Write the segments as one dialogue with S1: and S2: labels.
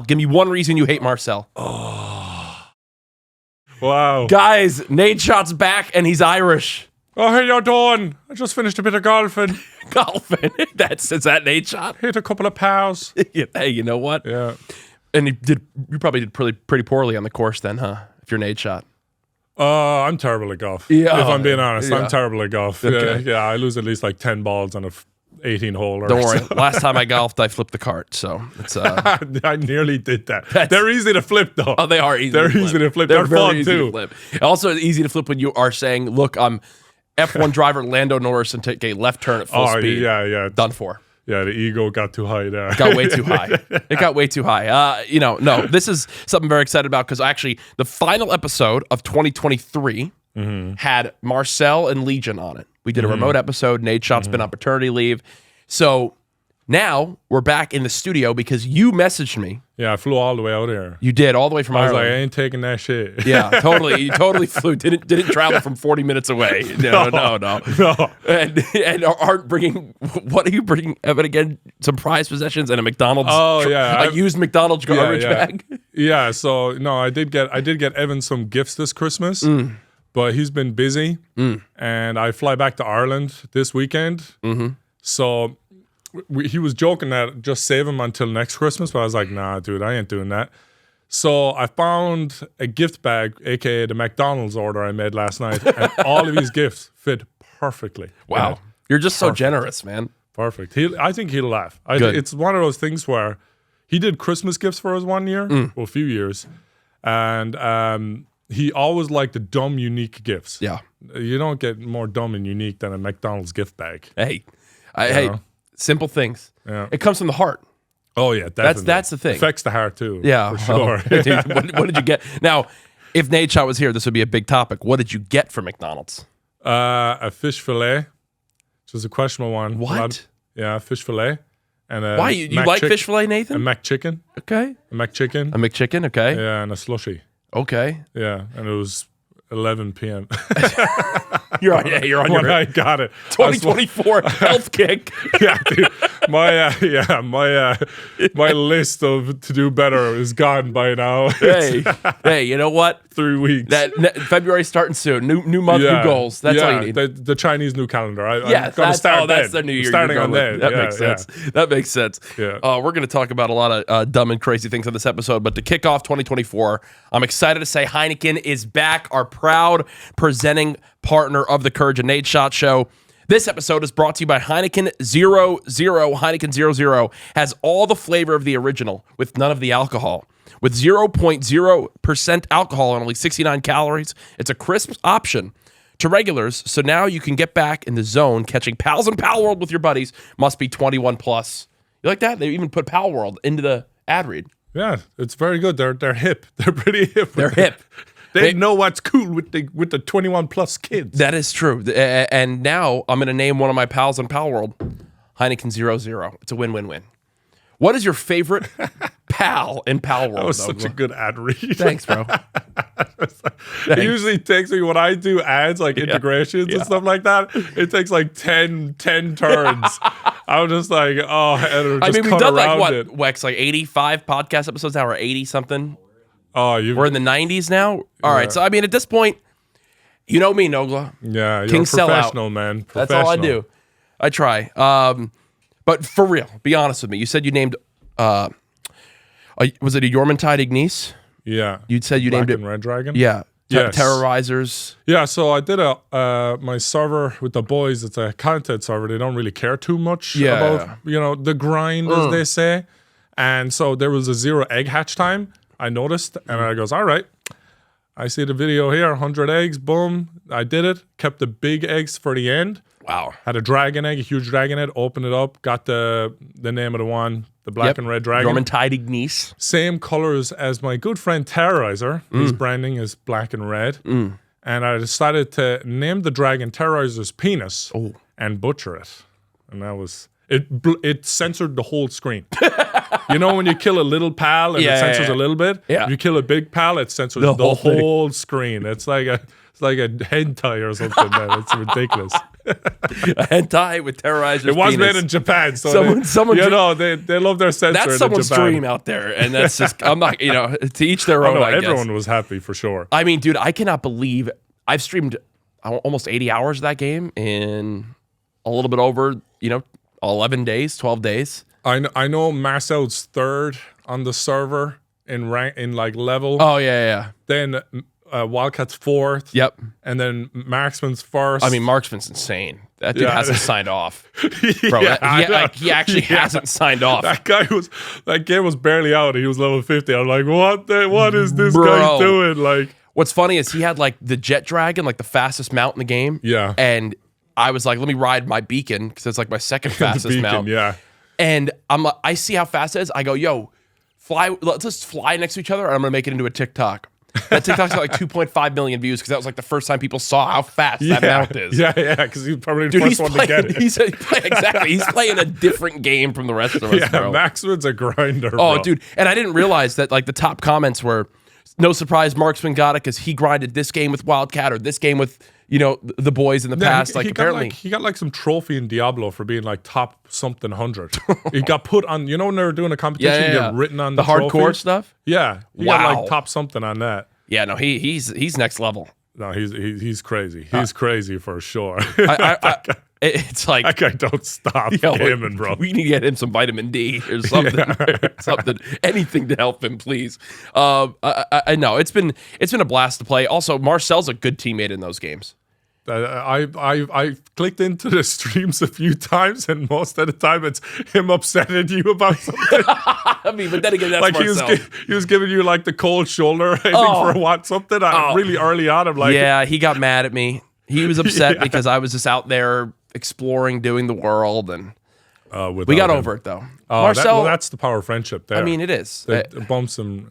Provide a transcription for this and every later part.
S1: Give me one reason you hate Marcel.
S2: Oh. Wow.
S1: Guys, Nadeshot's back and he's Irish.
S2: Oh, how you doing? I just finished a bit of golfing.
S1: Golfing. Is that Nadeshot?
S2: Hit a couple of pals.
S1: Hey, you know what?
S2: Yeah.
S1: And you probably did pretty poorly on the course then, huh? If you're Nadeshot.
S2: I'm terrible at golf.
S1: Yeah.
S2: If I'm being honest,
S1: Yeah.
S2: I'm terrible at golf.
S1: Okay.
S2: Yeah, I lose at least like 10 balls on a 18-hole.
S1: Don't worry. Last time I golfed, I flipped the cart. So it's
S2: I nearly did that. They're easy to flip, though.
S1: Oh, they are easy.
S2: They're easy to flip.
S1: They're
S2: They're fun
S1: very easy
S2: too.
S1: to flip. Also, easy to flip when you are saying, "Look, I'm F1 driver Lando Norris and take a left turn at full speed."
S2: Yeah.
S1: Done for.
S2: Yeah, the ego got too high there.
S1: Got way too high. It got way too high. No, this is something I'm very excited about because actually the final episode of 2023 had Marcel and Legion on it. We did a remote episode. Nadeshot's been on paternity leave. So now we're back in the studio because you messaged me.
S2: Yeah, I flew all the way out here.
S1: You did, all the way from
S2: I was
S1: Ireland.
S2: like, I ain't taking that shit.
S1: Yeah, totally. You totally flew. Didn't travel from 40 minutes away. No. And aren't bringing. What are you bringing? Evan again? Some prized possessions and a McDonald's.
S2: Oh yeah,
S1: a used McDonald's garbage bag.
S2: Yeah. So no, I did get Evan some gifts this Christmas, but he's been busy, and I fly back to Ireland this weekend. So he was joking that just save him until next Christmas, but I was like, nah, dude, I ain't doing that. So I found a gift bag, aka the McDonald's order I made last night, and all of these gifts fit perfully.
S1: Wow,
S2: Yeah,
S1: you're just so generous, man.
S2: perfect. I think he'll laugh.
S1: Good.
S2: It's one of those things where he did Christmas gifts for us one year, well, a few years, and he always liked the dumb, unique gifts.
S1: Yeah.
S2: You don't get more dumb and unique than a McDonald's gift bag.
S1: Hey,
S2: know?
S1: simple things.
S2: Yeah.
S1: It comes from the heart.
S2: Oh yeah, definitely.
S1: That's the thing.
S2: Affects the heart too.
S1: Yeah,
S2: for sure.
S1: Dude, what did you get? Now, if Nadeshot was here, this would be a big topic. What did you get from McDonald's?
S2: A fish fillet, which was a questionable one.
S1: What?
S2: Yeah, fish fillet. And
S1: Why you like fish fillet,
S2: A
S1: Nathan?
S2: mac chicken.
S1: Okay.
S2: A mac chicken.
S1: A McChicken. Okay.
S2: Yeah, and a slushy.
S1: Okay.
S2: Yeah, and it was 11 p.m.
S1: You're on your
S2: when I got it.
S1: 2024 health kick.
S2: Yeah, dude. My list of to do better is gone by now.
S1: Hey, you know what?
S2: 3 weeks.
S1: February's starting soon. New month, new goals. That's all you need.
S2: The Chinese new calendar. I'm gonna
S1: that's
S2: start
S1: that's
S2: then.
S1: the new year.
S2: Starting on that.
S1: That makes sense. That makes sense.
S2: Yeah.
S1: We're going to talk about a lot of dumb and crazy things on this episode, but to kick off 2024, I'm excited to say Heineken is back, our proud presenting partner of the CouRage Nadeshot Show. This episode is brought to you by Heineken 00. Heineken 00 has all the flavor of the original with none of the alcohol. With 0.0% alcohol and only 69 calories, it's a crisp option to regulars, so now you can get back in the zone catching Pals in Pal World with your buddies. Must be 21 plus. You like that? They even put Pal World into the ad read.
S2: Yeah, it's very good. They're hip. They're pretty hip.
S1: They're hip.
S2: They know what's cool with the 21 plus kids.
S1: That is true. And now I'm going to name one of my pals in Pal World Heineken 00. It's a win-win-win. What is your favorite pal in Pal World?
S2: That was such a good ad read.
S1: Thanks, bro.
S2: It usually takes me, when I do ads like integrations and stuff like that, it takes like 10 turns. I'm just like,
S1: we've done like what, Wex, like 85 podcast episodes now, or 80 something. We're in the 90s now. All right, so I mean, at this point, you know me, Nogla.
S2: Yeah, you're
S1: King
S2: a professional, man.
S1: That's all I do. I try. But for real, be honest with me. You said you named, was it a Jormuntide Ignis?
S2: Yeah.
S1: You said you named it.
S2: Red Dragon?
S1: Yeah.
S2: Yes.
S1: Terrorizers.
S2: Yeah, so I did my server with the boys. It's a content server. They don't really care too much about, the grind, as they say. And so there was a 0 egg hatch time, I noticed. And I goes, all right, I see the video here, 100 eggs, boom. I did it, kept the big eggs for the end.
S1: Wow.
S2: Had a dragon egg, a huge dragon egg, opened it up, got the name of the one, the black and red dragon.
S1: Jormuntide Ignis.
S2: Same colors as my good friend Terrorizer. His branding is black and red. And I decided to name the dragon Terrorizer's penis and butcher it. And that was... It censored the whole screen. You know when you kill a little pal and it censors a little bit?
S1: Yeah.
S2: If you kill a big pal, it censors the whole screen. It's like It's like a hentai or something, man. It's ridiculous.
S1: A hentai with Terrorizer's
S2: It was
S1: penis.
S2: made in Japan, so they love their censor.
S1: That's
S2: in
S1: someone's
S2: Japan.
S1: dream out there, and that's just I'm not to each their own. I guess.
S2: Everyone was happy for sure.
S1: I mean, dude, I cannot believe I've streamed almost 80 hours of that game in a little bit over 11 days, 12 days.
S2: I know Marcel's third on the server in rank in like level.
S1: Oh yeah.
S2: Then Wildcat's fourth.
S1: Yep.
S2: And then Marksman's first.
S1: I mean, Marksman's insane. That dude hasn't signed off, bro.
S2: Yeah,
S1: he actually hasn't signed off.
S2: That game was barely out. He was level 50. I'm like, what is this
S1: Bro.
S2: guy doing? Like,
S1: what's funny is he had like the Jet Dragon, like the fastest mount in the game.
S2: Yeah.
S1: And I was like, let me ride my beacon because it's like my second fastest
S2: beacon,
S1: mount.
S2: yeah.
S1: And I see how fast it is. I go, yo, let's just fly next to each other, and I'm gonna make it into a TikTok. That TikTok's got like 2.5 million views because that was like the first time people saw how fast that mount is.
S2: Yeah, because he's probably the first one to get it.
S1: Exactly. He's playing a different game from the rest of us, bro.
S2: Marksman's a grinder, bro.
S1: Oh, dude. And I didn't realize that like the top comments were, no surprise, Marksman got it because he grinded this game with Wildcat or this game with, the boys in the past. Apparently.
S2: He got like some trophy in Diablo for being like top something 100. He got put on, when they were doing a competition, you get written on the
S1: hardcore
S2: trophy.
S1: stuff?
S2: Yeah. He got like top something on that.
S1: Yeah, no, he's next level.
S2: No, he's crazy. He's crazy for sure.
S1: It's like
S2: that guy don't stop gaming, bro.
S1: We need to get him some vitamin D or something, anything to help him, please. I know it's been a blast to play. Also, Marcel's a good teammate in those games.
S2: I clicked into the streams a few times, and most of the time it's him upsetting you about something.
S1: I mean, but then again, that's
S2: like
S1: Marcel.
S2: he was giving you like the cold shoulder, I think, for something really early on. I'm like,
S1: yeah, he got mad at me. He was upset because I was just out there exploring, doing the world, and we got over it though. Marcel,
S2: that's the power of friendship. There,
S1: I mean, it is.
S2: Bumps in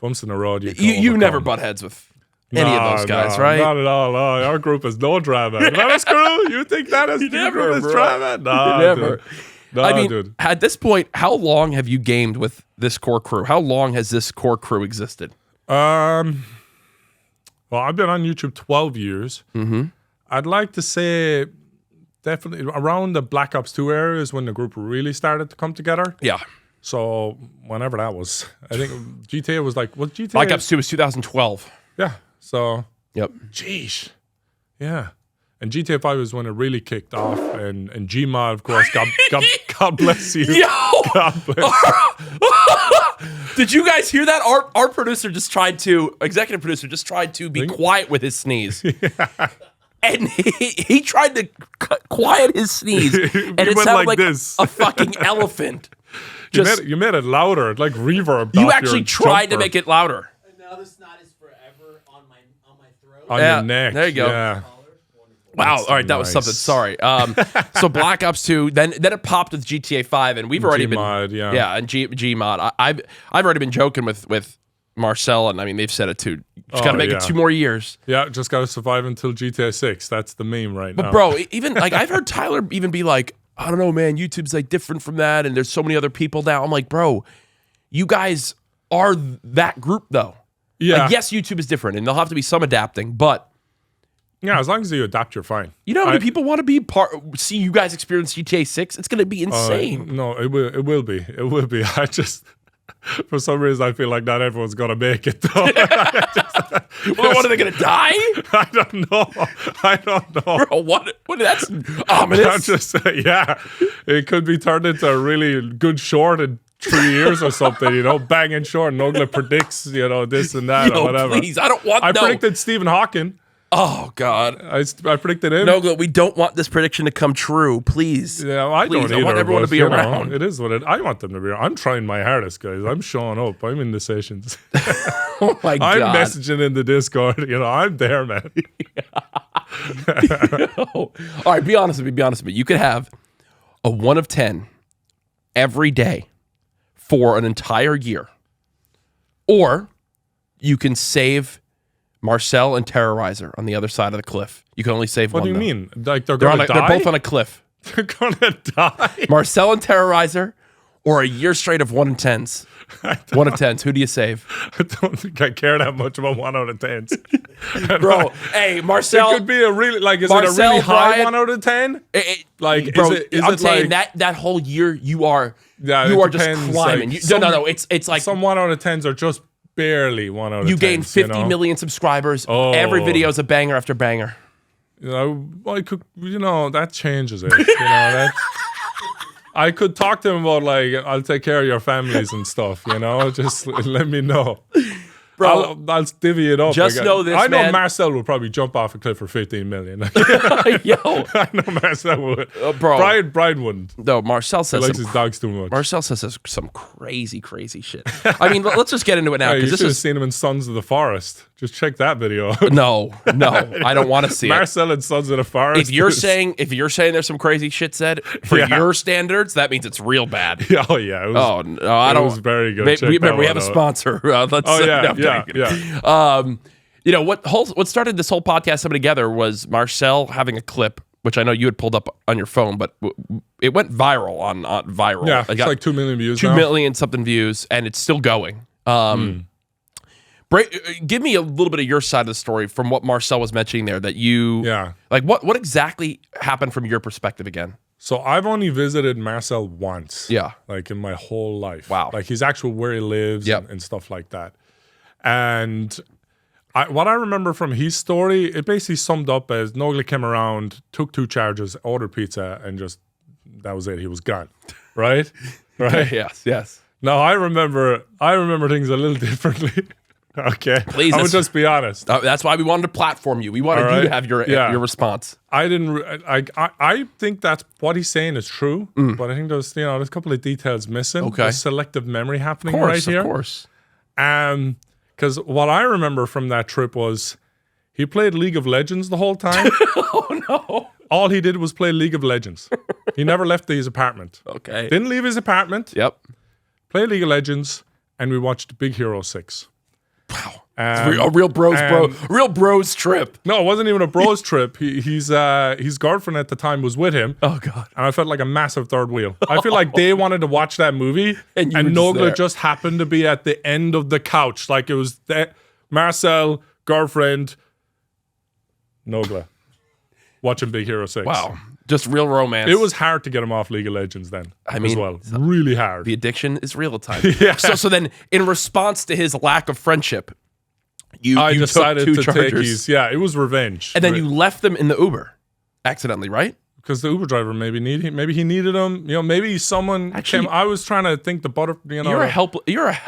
S2: the road.
S1: You never butt heads with any of those guys, right?
S2: Not at all. No, our group is no drama. Vanoss Crew, you think that is
S1: never,
S2: is drama? No,
S1: never.
S2: Dude. No,
S1: I mean,
S2: dude.
S1: At this point, how long have you gamed with this core crew? How long has this core crew existed?
S2: Well, I've been on YouTube 12 years. Mm-hmm. I'd like to say definitely around the Black Ops 2 era is when the group really started to come together.
S1: Yeah.
S2: So whenever that was, I think GTA was like, what GTA?
S1: Black Ops 2 was 2012.
S2: Yeah. So.
S1: Yep.
S2: Jeez. Yeah. And GTA 5 was when it really kicked off, and Gmod, of course, God bless you.
S1: Yo!
S2: God bless you.
S1: Did you guys hear that? Our executive producer just tried to be quiet with his sneeze. Yeah. And he tried to quiet his sneeze, and it sounded like
S2: this.
S1: A fucking elephant.
S2: You made it louder, like reverb.
S1: You actually tried to make it louder.
S3: And now the snot is forever on my throat.
S2: On your neck.
S1: There you go.
S2: Yeah.
S1: Wow. All right, that was something. Sorry. So Black Ops 2, then it popped with GTA 5, and we've already
S2: Gmod,
S1: been
S2: and
S1: Gmod. I've already been joking with Marcel, and I mean they've said it too. Just got to make it 2 more years.
S2: Yeah, just got to survive until GTA 6. That's the meme right now.
S1: But bro, even like I've heard Tyler even be like, I don't know, man, YouTube's like different from that, and there's so many other people now. I'm like, bro, you guys are that group though.
S2: Yeah.
S1: Like, yes, YouTube is different, and there'll have to be some adapting, but
S2: yeah, as long as you adapt, you're fine.
S1: You know how many people want to be see you guys experience GTA 6? It's going to be insane.
S2: No, it will be. It will be. I just, for some reason, I feel like not everyone's going to make it, though.
S1: Well, what, are they going to die?
S2: I don't know.
S1: Bro, what? That's ominous.
S2: I'm just saying, yeah. It could be turned into a really good short in 3 years or something, banging short. Nogla predicts, this and that or whatever.
S1: Please, I don't want
S2: I predicted Stephen Hawking.
S1: Oh, God.
S2: I predicted him.
S1: No, we don't want this prediction to come true. Please.
S2: Yeah, well, I don't either.
S1: I want everyone to be around.
S2: It is what it. I want them to be around. I'm trying my hardest, guys. I'm showing up. I'm in the sessions.
S1: Oh, my God.
S2: I'm messaging in the Discord. I'm there, man.
S1: All right, be honest with me. You could have a 1 of 10 every day for an entire year. Or you can save Marcel and Terrorizer on the other side of the cliff. You can only save one.
S2: What do you mean? Like they're
S1: They're
S2: going to die?
S1: They're both on a cliff.
S2: They're going to die?
S1: Marcel and Terrorizer, or a year straight of 1 in 10s? 1 in 10s. Who do you save?
S2: I don't think I care that much about 1 out of 10s.
S1: Bro, hey, Marcel.
S2: It could be a really, like, is
S1: Marcel,
S2: it a really high
S1: Brian,
S2: 1 out of 10? Like,
S1: bro,
S2: is
S1: I'm
S2: it
S1: saying
S2: like,
S1: that whole year you are
S2: Yeah,
S1: you
S2: it
S1: are just
S2: depends,
S1: climbing.
S2: like,
S1: No. It's like
S2: some 1 out of 10s are just barely 1 out of 10s.
S1: you gain 50 million subscribers. Every video is a banger after banger.
S2: You know, I could, you know, that changes it. You know, that's, I could talk to him about, like, I'll take care of your families and stuff, you know? Just let me know.
S1: Bro,
S2: I'll divvy it up.
S1: just know this,
S2: I know
S1: man.
S2: Marcel will probably jump off a cliff for 15 million.
S1: Yo,
S2: I know Marcel would.
S1: bro.
S2: Brian wouldn't.
S1: No, Marcel
S2: He
S1: says
S2: likes
S1: some,
S2: his dogs too much.
S1: Marcel says some crazy shit. I mean, let's just get into it now
S2: Hey, you
S1: because
S2: should have
S1: this is
S2: seen him in Sons of the Forest. Just check that video.
S1: no, I don't want to see it.
S2: Marcel and Sons of the Forest.
S1: If you're saying there's some crazy shit said for
S2: Yeah.
S1: your standards, that means it's real bad.
S2: Oh yeah. It was,
S1: Oh no, I
S2: it
S1: don't.
S2: was very good.
S1: We,
S2: Check
S1: remember,
S2: that
S1: we
S2: one
S1: have a
S2: out.
S1: sponsor. Let's.
S2: Oh yeah,
S1: no, I'm
S2: yeah,
S1: kidding.
S2: yeah.
S1: You know what started this whole podcast coming together was Marcel having a clip, which I know you had pulled up on your phone, but it went viral on viral.
S2: Yeah,
S1: It
S2: it's
S1: got
S2: like 2 million views
S1: 2
S2: now.
S1: million something views, and it's still going. Give me a little bit of your side of the story from what Marcel was mentioning there. That you,
S2: Yeah.
S1: like what exactly happened from your perspective again?
S2: So I've only visited Marcel once.
S1: Yeah.
S2: Like in my whole life.
S1: Wow.
S2: Like his actual where he lives
S1: Yep.
S2: and stuff like that. And what I remember from his story, it basically summed up as Nogla came around, took 2 charges, ordered pizza, and just, that was it. He was gone. Right? Right?
S1: Yes.
S2: No, I remember things a little differently. Okay.
S1: Please,
S2: I would
S1: that's-
S2: just be honest.
S1: That's why we wanted to platform you. We wanted
S2: All
S1: you to
S2: right.
S1: have your
S2: Yeah.
S1: response.
S2: I didn't. I think that's what he's saying is true, but I think there's a couple of details missing.
S1: Okay.
S2: There's selective memory happening
S1: Of course,
S2: right here.
S1: of course.
S2: Because what I remember from that trip was he played League of Legends the whole time.
S1: Oh no.
S2: All he did was play League of Legends. He never left his apartment.
S1: Okay.
S2: Didn't leave his apartment.
S1: Yep.
S2: Played League of Legends, and we watched Big Hero 6.
S1: Wow.
S2: Um,
S1: A real bros trip.
S2: No, it wasn't even a bros trip. His girlfriend at the time was with him.
S1: Oh god.
S2: And I felt like a massive third wheel. I feel like they wanted to watch that movie,
S1: And
S2: and,
S1: you were just there.
S2: Nogla just happened to be at the end of the couch. Like it was Marcel, girlfriend, Nogla, watching Big Hero 6.
S1: Wow. Just real romance.
S2: It was hard to get him off League of Legends then,
S1: I mean,
S2: as well. Really hard.
S1: the addiction is real at times.
S2: Yeah.
S1: So then in response to his lack of friendship,
S2: I
S1: you
S2: decided
S1: took
S2: to
S1: 2
S2: take
S1: chargers.
S2: his, it was revenge.
S1: And then you left them in the Uber accidentally, right?
S2: Because the Uber driver maybe he needed him. You know, maybe someone
S1: Actually,
S2: came. I was trying to think
S1: You're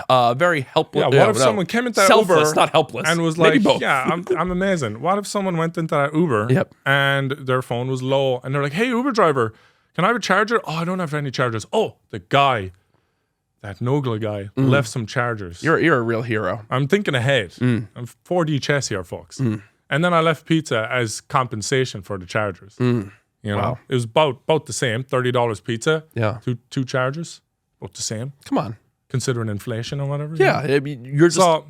S1: a very helpless.
S2: Yeah, what if someone came into that
S1: selfless,
S2: Uber
S1: not helpless,
S2: and was
S1: Maybe
S2: like,
S1: both.
S2: "Yeah, I'm amazing." What if someone went into that Uber
S1: Yep.
S2: and their phone was low and they're like, "Hey, Uber driver, can I have a charger?" "Oh, I don't have any chargers." "Oh, the guy, that Nogla guy, left some chargers."
S1: You're a real hero.
S2: I'm thinking ahead. I'm 4D chess here, folks. And then I left pizza as compensation for the chargers. You know,
S1: Wow.
S2: it was about the same. $30 pizza.
S1: Yeah.
S2: Two chargers. About the same,
S1: Come on.
S2: considering inflation or whatever.
S1: Yeah, I mean, you're just.
S2: So,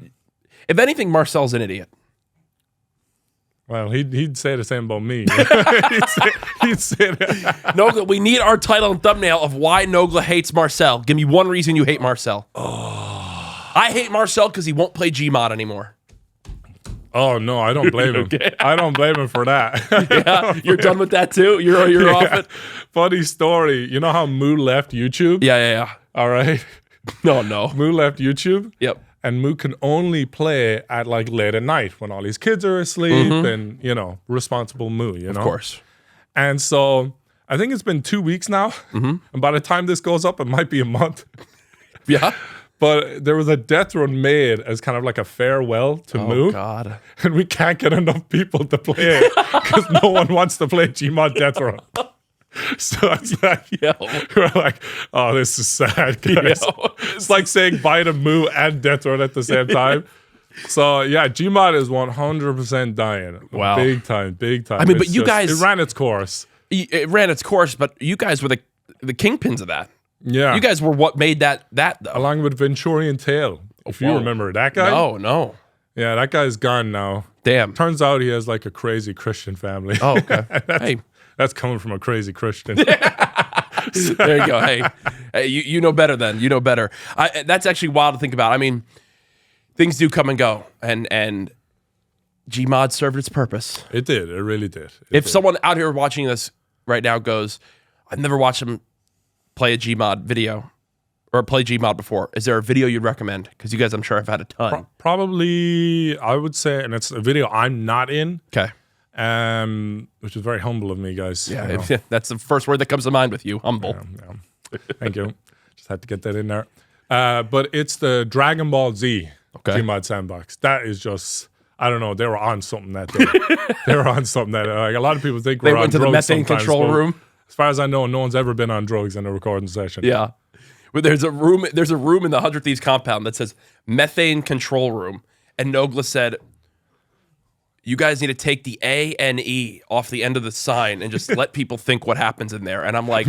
S1: If anything, Marcel's an idiot.
S2: well, he'd say the same about me. he'd say that.
S1: Nogla, we need our title and thumbnail of why Nogla hates Marcel. Give me one reason you hate Marcel. I hate Marcel because he won't play Gmod anymore.
S2: Oh no, I don't blame him. I don't blame him for that.
S1: Yeah, you're done with that too. You're off it.
S2: Funny story. You know how Moo left YouTube?
S1: Yeah.
S2: All right.
S1: No.
S2: Moo left YouTube.
S1: Yep.
S2: And Moo can only play at like late at night when all his kids are asleep and, responsible Moo,
S1: Of course.
S2: And so I think it's been 2 weeks now. And by the time this goes up, it might be a month.
S1: Yeah.
S2: But there was a death run made as kind of like a farewell to Moo.
S1: Oh God.
S2: And we can't get enough people to play it because no one wants to play Gmod Death Run. So it's like,
S1: Yo.
S2: we're like, oh, this is sad, guys.
S1: Yo.
S2: It's like saying bye to Moo and Death Run at the same time. So yeah, Gmod is 100% dying.
S1: Wow.
S2: Big time.
S1: I mean, but
S2: It's
S1: you guys-
S2: it ran its course.
S1: It ran its course, but you guys were the kingpins of that.
S2: Yeah.
S1: You guys were what made that though.
S2: Along with Venturian Tail. If you
S1: Whoa.
S2: remember that guy.
S1: No.
S2: Yeah, that guy's gone now.
S1: Damn.
S2: Turns out he has like a crazy Christian family.
S1: Oh, okay. Hey,
S2: That's coming from a crazy Christian.
S1: there you go. Hey, Hey, you know better then. You know better. That's actually wild to think about. I mean, things do come and go, and Gmod served its purpose.
S2: It did. It really did.
S1: If someone out here watching this right now goes, I've never watched him play a Gmod video or play Gmod before, is there a video you'd recommend? Because you guys, I'm sure, have had a ton.
S2: Probably, I would say, and it's a video I'm not in.
S1: Okay.
S2: Which is very humble of me, guys.
S1: Yeah, that's the first word that comes to mind with you. Humble.
S2: Yeah. Thank you. Just had to get that in there. But it's the Dragon Ball Z Gmod sandbox. That is just, I don't know, they were on something that day. They were on something that like a lot of people think we're on drugs. They went to the methane
S1: control room.
S2: As far as I know, no one's ever been on drugs in a recording session.
S1: Yeah. But there's a room in the 100 Thieves compound that says methane control room. And Nogla said, you guys need to take the A and E off the end of the sign and just let people think what happens in there. And I'm like,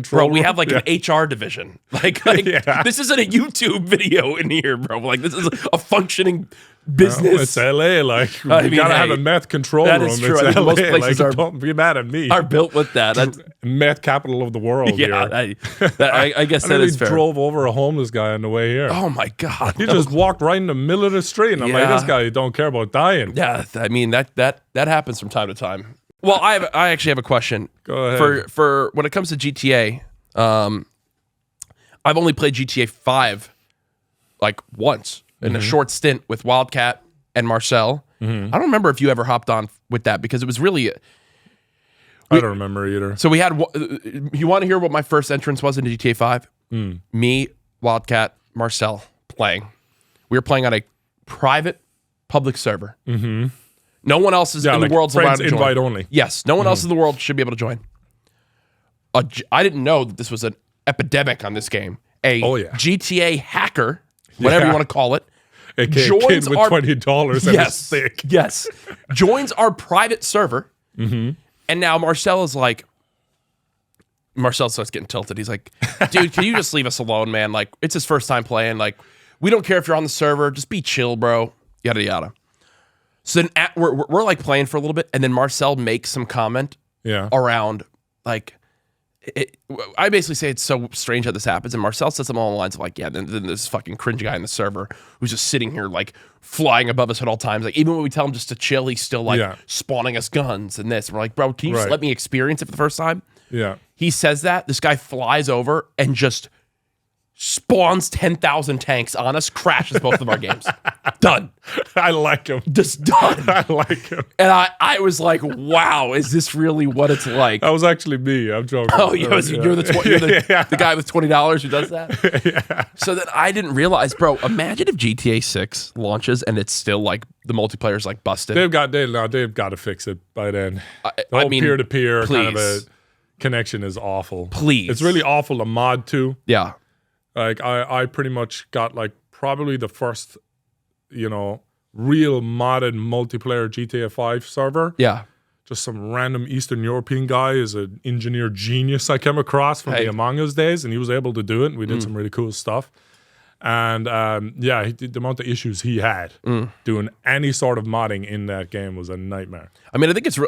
S1: bro, we have like an HR division. Like this isn't a YouTube video in here, bro. Like this is a functioning business.
S2: It's LA. Like we gotta have a meth control room.
S1: Is true.
S2: It's LA.
S1: Most places
S2: like, don't be mad at me.
S1: Are built with that. That's
S2: meth capital of the world.
S1: Yeah, I guess that is fair.
S2: Drove over a homeless guy on the way here.
S1: Oh my god!
S2: He just walked right in the middle of the street, and I'm like, this guy don't care about dying.
S1: Yeah, I mean that happens from time to time. Well, I actually have a question.
S2: Go ahead.
S1: For when it comes to GTA, I've only played GTA 5 like once in a short stint with Wildcat and Marcel. I don't remember if you ever hopped on with that because it was really.
S2: I don't remember either.
S1: So we had. You want to hear what my first entrance was into GTA 5? Me, Wildcat, Marcel playing. We were playing on a private public server. No one else is in the world's allowed to join.
S2: Invite only.
S1: Yes, no one else in the world should be able to join. I didn't know that this was an epidemic on this game. GTA hacker, whatever you want to call it,
S2: joins with $20 and is sick.
S1: Yes, joins our private server, and now Marcel starts getting tilted. He's like, "Dude, can you just leave us alone, man? Like, it's his first time playing. Like, we don't care if you're on the server. Just be chill, bro. Yada yada." So then we're like playing for a little bit, and then Marcel makes some comment around like. I basically say it's so strange how this happens, and Marcel says something along the lines of like, then this fucking cringe guy in the server who's just sitting here like flying above us at all times. Like even when we tell him just to chill, he's still like spawning us guns and this. And we're like, bro, can you just let me experience it for the first time?
S2: Yeah.
S1: He says that. This guy flies over and just spawns 10,000 tanks on us, crashes both of our games. Done.
S2: I like him.
S1: Just done.
S2: I like him.
S1: And I was like, wow, is this really what it's like?
S2: That was actually me. I'm joking.
S1: Oh, you're the guy with $20 who does that? So then I didn't realize, bro, imagine if GTA 6 launches and it's still like the multiplayer's like busted.
S2: They've got to fix it by then. The whole peer-to-peer kind of a connection is awful.
S1: Please.
S2: It's really awful to mod too.
S1: Yeah.
S2: Like I pretty much got like probably the first, real modded multiplayer GTA 5 server.
S1: Yeah.
S2: Just some random Eastern European guy is an engineer genius I came across from the Among Us days, and he was able to do it. And we did some really cool stuff. And the amount of issues he had doing any sort of modding in that game was a nightmare.
S1: I mean, I think it's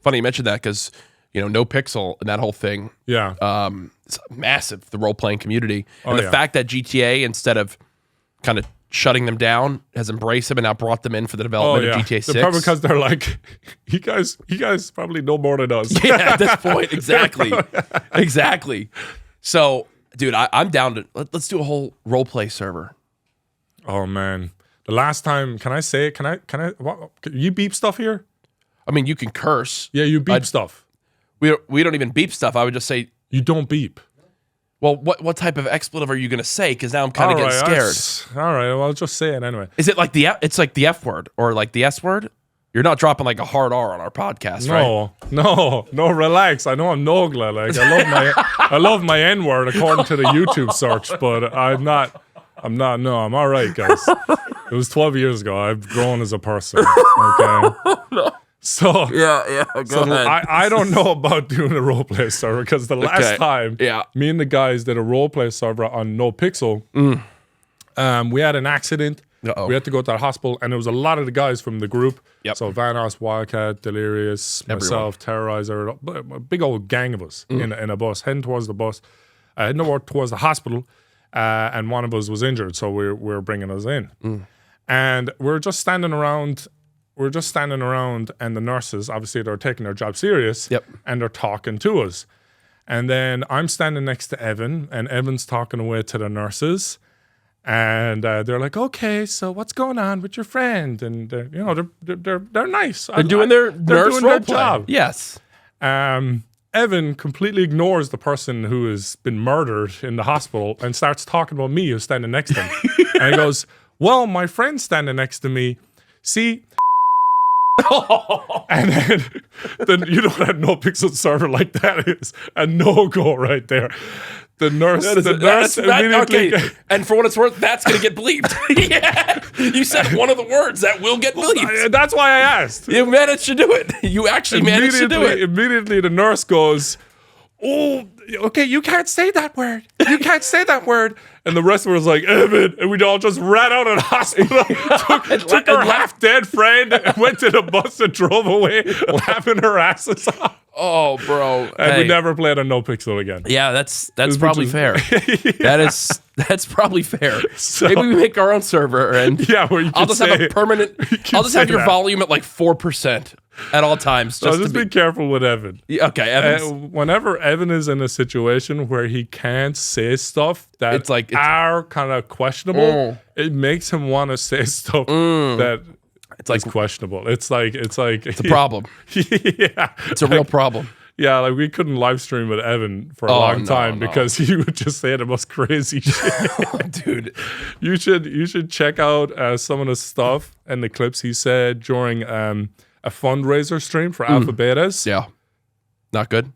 S1: funny you mentioned that because, No Pixel and that whole thing.
S2: Yeah.
S1: It's massive, the role-playing community. And the fact that GTA, instead of kind of shutting them down, has embraced them and now brought them in for the development of GTA 6.
S2: They're probably because they're like, you guys probably know more than us.
S1: Yeah, at this point, exactly. Exactly. So, dude, I'm down to, let's do a whole role-play server.
S2: Oh, man. The last time, can I say it? Can I, you beep stuff here?
S1: I mean, you can curse.
S2: Yeah, you beep stuff.
S1: We don't even beep stuff. I would just say...
S2: You don't beep.
S1: Well, what type of expletive are you going to say? Because now I'm kind of getting scared.
S2: All right, well, I'll just say it anyway.
S1: Is it like it's like the F word or like the S word? You're not dropping like a hard R on our podcast, right?
S2: No, relax. I know I'm Nogla. Like I love my N word according to the YouTube search, but I'm not. No, I'm all right, guys. It was 12 years ago. I've grown as a person. Okay.
S1: No.
S2: So
S1: yeah, go ahead.
S2: I don't know about doing a roleplay server because the last time me and the guys did a roleplay server on No Pixel, we had an accident. We had to go to the hospital, and there was a lot of the guys from the group.
S1: Yep.
S2: So Vanoss, Wildcat, Delirious, myself, Terrorizer, a big old gang of us in a bus heading towards the bus. heading over towards the hospital, and one of us was injured, so we're bringing us in. And we're just standing around, and the nurses, obviously they're taking their job serious, and they're talking to us. And then I'm standing next to Evan, and Evan's talking away to the nurses. And they're like, okay, so what's going on with your friend? And they're nice.
S1: They're doing their nurse
S2: doing
S1: role
S2: their
S1: play.
S2: job.
S1: Yes.
S2: Evan completely ignores the person who has been murdered in the hospital and starts talking about me who's standing next to him. And he goes, well, my friend's standing next to me. See? And then you know that no pixel server like that is a no-go right there. The nurse immediately.
S1: Okay. And for what it's worth, that's going to get bleeped. Yeah. You said one of the words that will get bleeped.
S2: That's why I asked.
S1: You managed to do it. You actually managed to do it.
S2: Immediately the nurse goes, oh, okay, you can't say that word. You can't say that word. And the rest of us was like, Evan. And we all just ran out of the hospital, took our half-dead friend, and went to the bus and drove away, laughing our asses off.
S1: Oh, bro.
S2: And we never played on No Pixel again.
S1: Yeah, that's probably fair. That's probably fair. So, maybe we make our own server and
S2: where you
S1: I'll just have a permanent I'll just have your volume at like 4% at all times.
S2: Just be careful with Evan.
S1: Okay, Evan.
S2: Whenever Evan is in a situation where he can't say stuff that are kind of questionable, it makes him want to say stuff that is questionable. It's a
S1: problem.
S2: Yeah,
S1: it's a real problem.
S2: Yeah, like we couldn't live stream with Evan for a long time because he would just say the most crazy shit.
S1: Dude,
S2: you should check out some of the stuff and the clips he said during a fundraiser stream for Alpha Betas.
S1: Yeah, not good.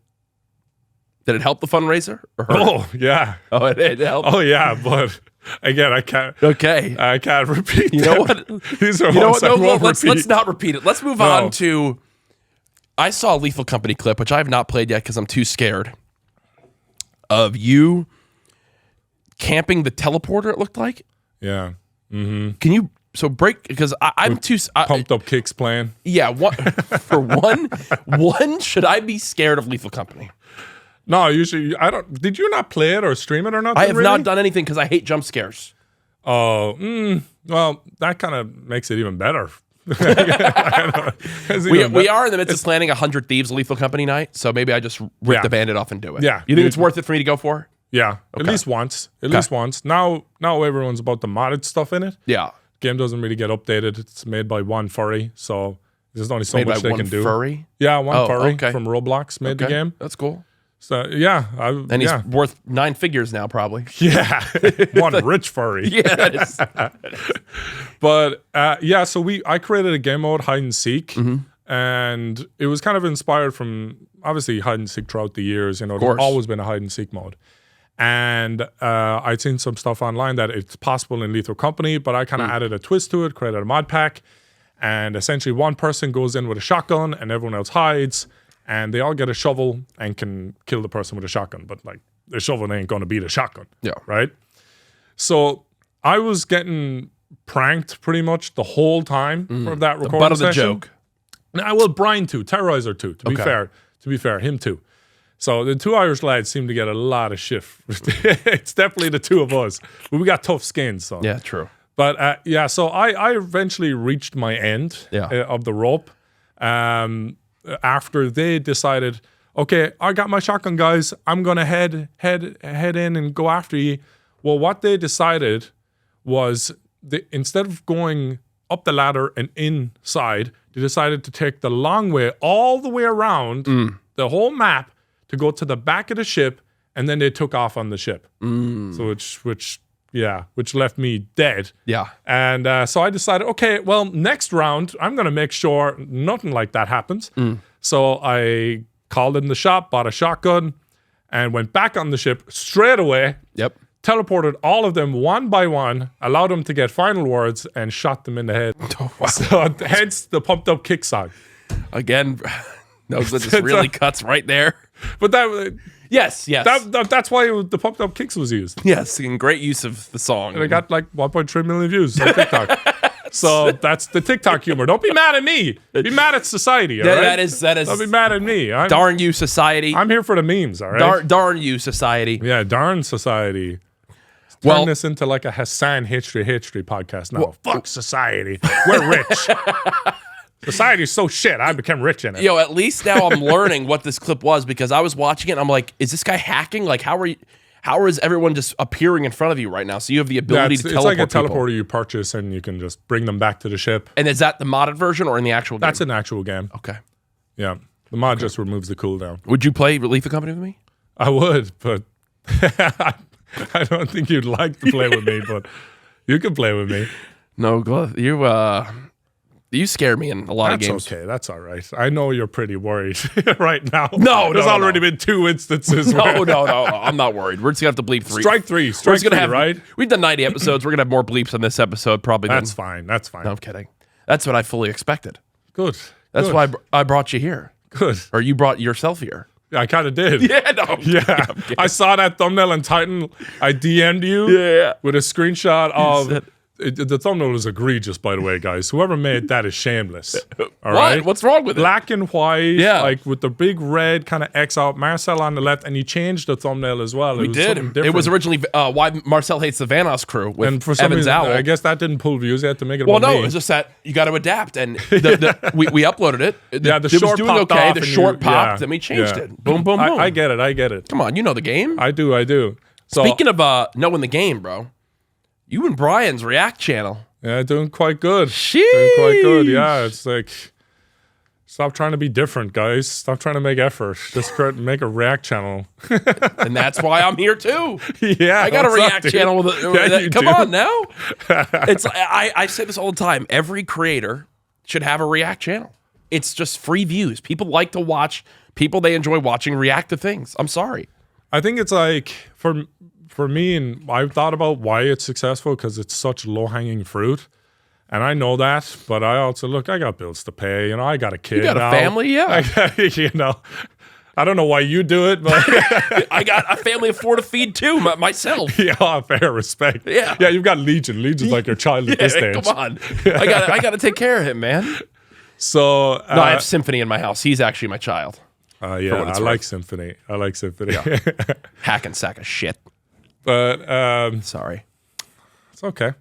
S1: Did it help the fundraiser? Or hurt
S2: it? Yeah.
S1: Oh, it helped.
S2: Oh yeah, but again, I can't.
S1: Okay,
S2: I can't repeat.
S1: You know what?
S2: These are ones I won't repeat.
S1: Let's not repeat it. Let's move on to. I saw a Lethal Company clip, which I have not played yet because I'm too scared of you camping the teleporter. It looked like.
S2: Yeah. Mm-hmm.
S1: Can you break because I'm too
S2: pumped up kicks playing.
S1: Yeah. One. Should I be scared of Lethal Company?
S2: No, usually I don't. Did you not play it or stream it or nothing?
S1: I have not done anything because I hate jump scares.
S2: Oh, well, that kind of makes it even better.
S1: We are in the midst of planning 100 Thieves Lethal Company night, so maybe I just rip the Bandit off and do it.
S2: Yeah,
S1: you think it's worth it for me to go for?
S2: Yeah, at least once. At least once. Now everyone's about the modded stuff in it.
S1: Yeah,
S2: game doesn't really get updated. It's made by one furry, so there's only so much they can do.
S1: Furry?
S2: Yeah, one furry from Roblox made the game.
S1: That's cool.
S2: So yeah,
S1: and he's worth 9 figures now, probably.
S2: Yeah, one rich furry.
S1: Yes.
S2: But so I created a game mode, hide and seek, and it was kind of inspired from obviously hide and seek throughout the years. You know, there's always been a hide and seek mode, and I'd seen some stuff online that it's possible in Lethal Company, but I kind of added a twist to it, created a mod pack, and essentially one person goes in with a shotgun and everyone else hides. And they all get a shovel and can kill the person with a shotgun. But, like, the shovel ain't going to beat a shotgun.
S1: Yeah.
S2: Right? So, I was getting pranked pretty much the whole time for that recording
S1: butt of the
S2: session.
S1: joke.
S2: Now, well, Brian too. Terrorizer too, to be fair. Him too. So, the two Irish lads seem to get a lot of shit. It's definitely the two of us. But we got tough skins. So.
S1: Yeah, true.
S2: But, so I eventually reached my end of the rope. After they decided, okay, I got my shotgun, guys. I'm gonna head in and go after you. Well, what they decided was instead of going up the ladder and inside, they decided to take the long way all the way around the whole map to go to the back of the ship, and then they took off on the ship. So which left me dead.
S1: Yeah.
S2: And so I decided, okay, well, next round, I'm going to make sure nothing like that happens. So I called in the shop, bought a shotgun, and went back on the ship straight away.
S1: Yep.
S2: Teleported all of them one by one, allowed them to get final words, and shot them in the head.
S1: Oh, wow.
S2: So hence the pumped up kick song.
S1: Again, Nogla just really cuts right there.
S2: But that...
S1: Yes.
S2: That's why the pumped up kicks was used.
S1: Yes, and great use of the song.
S2: And it got like 1.3 million views on TikTok. So that's the TikTok humor. Don't be mad at me. Be mad at society. All right?
S1: That is.
S2: Don't be mad at me.
S1: Darn you, society.
S2: I'm here for the memes. All right.
S1: Darn you, society.
S2: Yeah, darn society. Turn this into like a Hassan history podcast now. Fuck society. We're rich. Society's so shit. I became rich in it.
S1: Yo, at least now I'm learning what this clip was because I was watching it and I'm like, is this guy hacking? Like, how is everyone just appearing in front of you right now? So you have the ability to teleport.
S2: It's like a
S1: people.
S2: teleporter you purchase and you can just bring them back to the ship.
S1: And is that the modded version or in the actual game?
S2: That's an actual game.
S1: Okay.
S2: Yeah. The mod just removes the cooldown.
S1: Would you play Leave the Company with me?
S2: I would, but I don't think you'd like to play with me, but you can play with me.
S1: No, you scare me in a lot of games.
S2: That's okay. That's all right. I know you're pretty worried right now.
S1: There's
S2: already been 2 instances.
S1: No. I'm not worried. We're just gonna have to bleep 3.
S2: Strike 3. Strike 3, right?
S1: We've done 90 episodes. We're gonna have more bleeps on this episode, probably.
S2: That's fine. That's fine.
S1: No, I'm kidding. That's what I fully expected.
S2: Good.
S1: That's why I brought you here.
S2: Good.
S1: Or you brought yourself here.
S2: I kind of did.
S1: Yeah, no.
S2: Yeah. I saw that thumbnail on Titan. I DM'd you with a screenshot of... the thumbnail is egregious, by the way, guys. Whoever made that is shameless. All right?
S1: What's wrong with it?
S2: Black and white, like with the big red kind of X out, Marcel on the left, and you changed the thumbnail as well.
S1: We did. It was originally why Marcel hates the Vanoss crew with
S2: and for some
S1: Evans
S2: reason,
S1: Owl.
S2: I guess that didn't pull views. You had to make it
S1: well,
S2: about
S1: no,
S2: me.
S1: it's just that you got to adapt, and we uploaded it.
S2: The
S1: it
S2: short
S1: was doing
S2: popped
S1: okay.
S2: off
S1: The
S2: and
S1: short popped, and we changed it. Boom, boom, boom.
S2: I get it.
S1: Come on, you know the game.
S2: I do. So,
S1: speaking of knowing the game, bro, you and Brian's React channel.
S2: Yeah, doing quite good.
S1: Sheesh.
S2: Doing quite good. Yeah, it's like, stop trying to be different, guys. Stop trying to make effort. Just make a React channel.
S1: And that's why I'm here too.
S2: Yeah,
S1: I got a React channel with
S2: you
S1: come
S2: do.
S1: on now. It's I say this all the time. Every creator should have a React channel. It's just free views. People like to watch people they enjoy watching react to things. I'm sorry.
S2: I think it's like for me, and I've thought about why it's successful because it's such low-hanging fruit. And I know that, but I also, look, I got bills to pay. You know, I got a kid.
S1: You got
S2: now.
S1: a family, yeah.
S2: You know, I don't know why you do it, but
S1: I got a family of 4 to feed too, myself.
S2: Yeah, fair respect.
S1: Yeah.
S2: Yeah, you've got Legion. Legion's like your child at this stage.
S1: Come on. I got to take care of him, man.
S2: So
S1: no, I have Symphony in my house. He's actually my child.
S2: Yeah, I like Symphony. Yeah.
S1: Hack and sack of shit.
S2: But
S1: sorry,
S2: it's okay.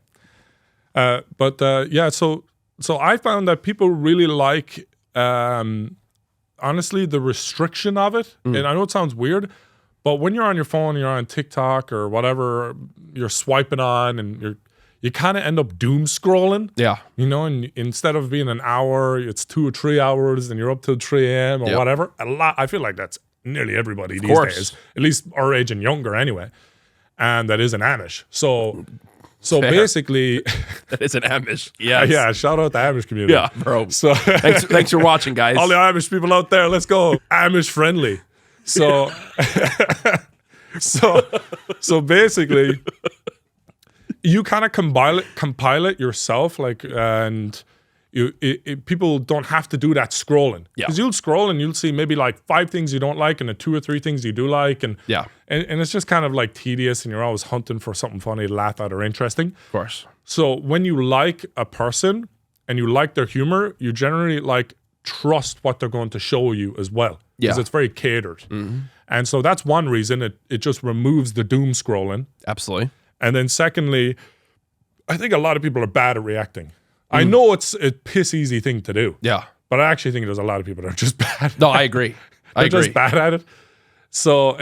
S2: Yeah, so I found that people really like, honestly, the restriction of it. And I know it sounds weird, but when you're on your phone, you're on TikTok or whatever, you're swiping on, and you kind of end up doom scrolling.
S1: Yeah,
S2: you know, and instead of being an hour, it's 2 or 3 hours, and you're up till 3 a.m. or whatever. I feel like that's nearly everybody these days, at least our age and younger, anyway. And that is an Amish. So basically,
S1: that is an Amish. Yes.
S2: Yeah. Shout out the Amish community.
S1: Yeah, bro.
S2: So
S1: thanks for watching, guys.
S2: All the Amish people out there, let's go Amish friendly. So, so basically, you kind of compile it yourself, like, and people don't have to do that scrolling.
S1: Yeah.
S2: Because you'll scroll and you'll see maybe like 5 things you don't like and 2 or 3 things you do like. And it's just kind of like tedious, and you're always hunting for something funny to laugh at or interesting.
S1: Of course.
S2: So when you like a person and you like their humor, you generally like trust what they're going to show you as well. Because it's very catered. Mm-hmm. And so that's one reason it just removes the doom scrolling.
S1: Absolutely.
S2: And then secondly, I think a lot of people are bad at reacting. I know it's a piss easy thing to do. Yeah. But I actually think there's a lot of people that are just bad.
S1: No, I agree.
S2: They're just bad at it. So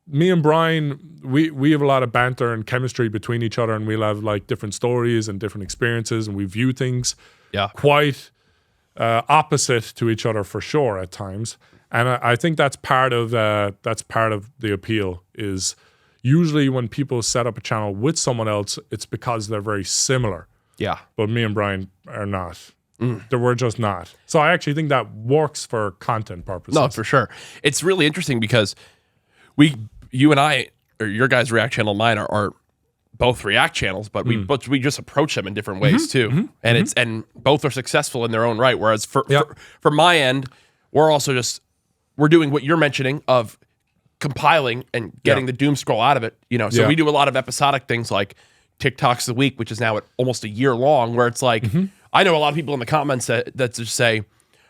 S2: me and Brian, we have a lot of banter and chemistry between each other, and we'll have like different stories and different experiences, and we view things quite opposite to each other for sure at times. And I think that's part of the appeal is usually when people set up a channel with someone else, it's because they're very similar. Yeah. But me and Brian are not. We're just not. So I actually think that works for content purposes.
S1: No, for sure. It's really interesting because you and I, or your guys' React channel and mine are both React channels, but we just approach them in different ways too. And both are successful in their own right. Whereas for my end, we're doing what you're mentioning of compiling and getting the doom scroll out of it. You know, so we do a lot of episodic things like TikToks a week, which is now at almost a year long, where it's like, I know a lot of people in the comments that just say,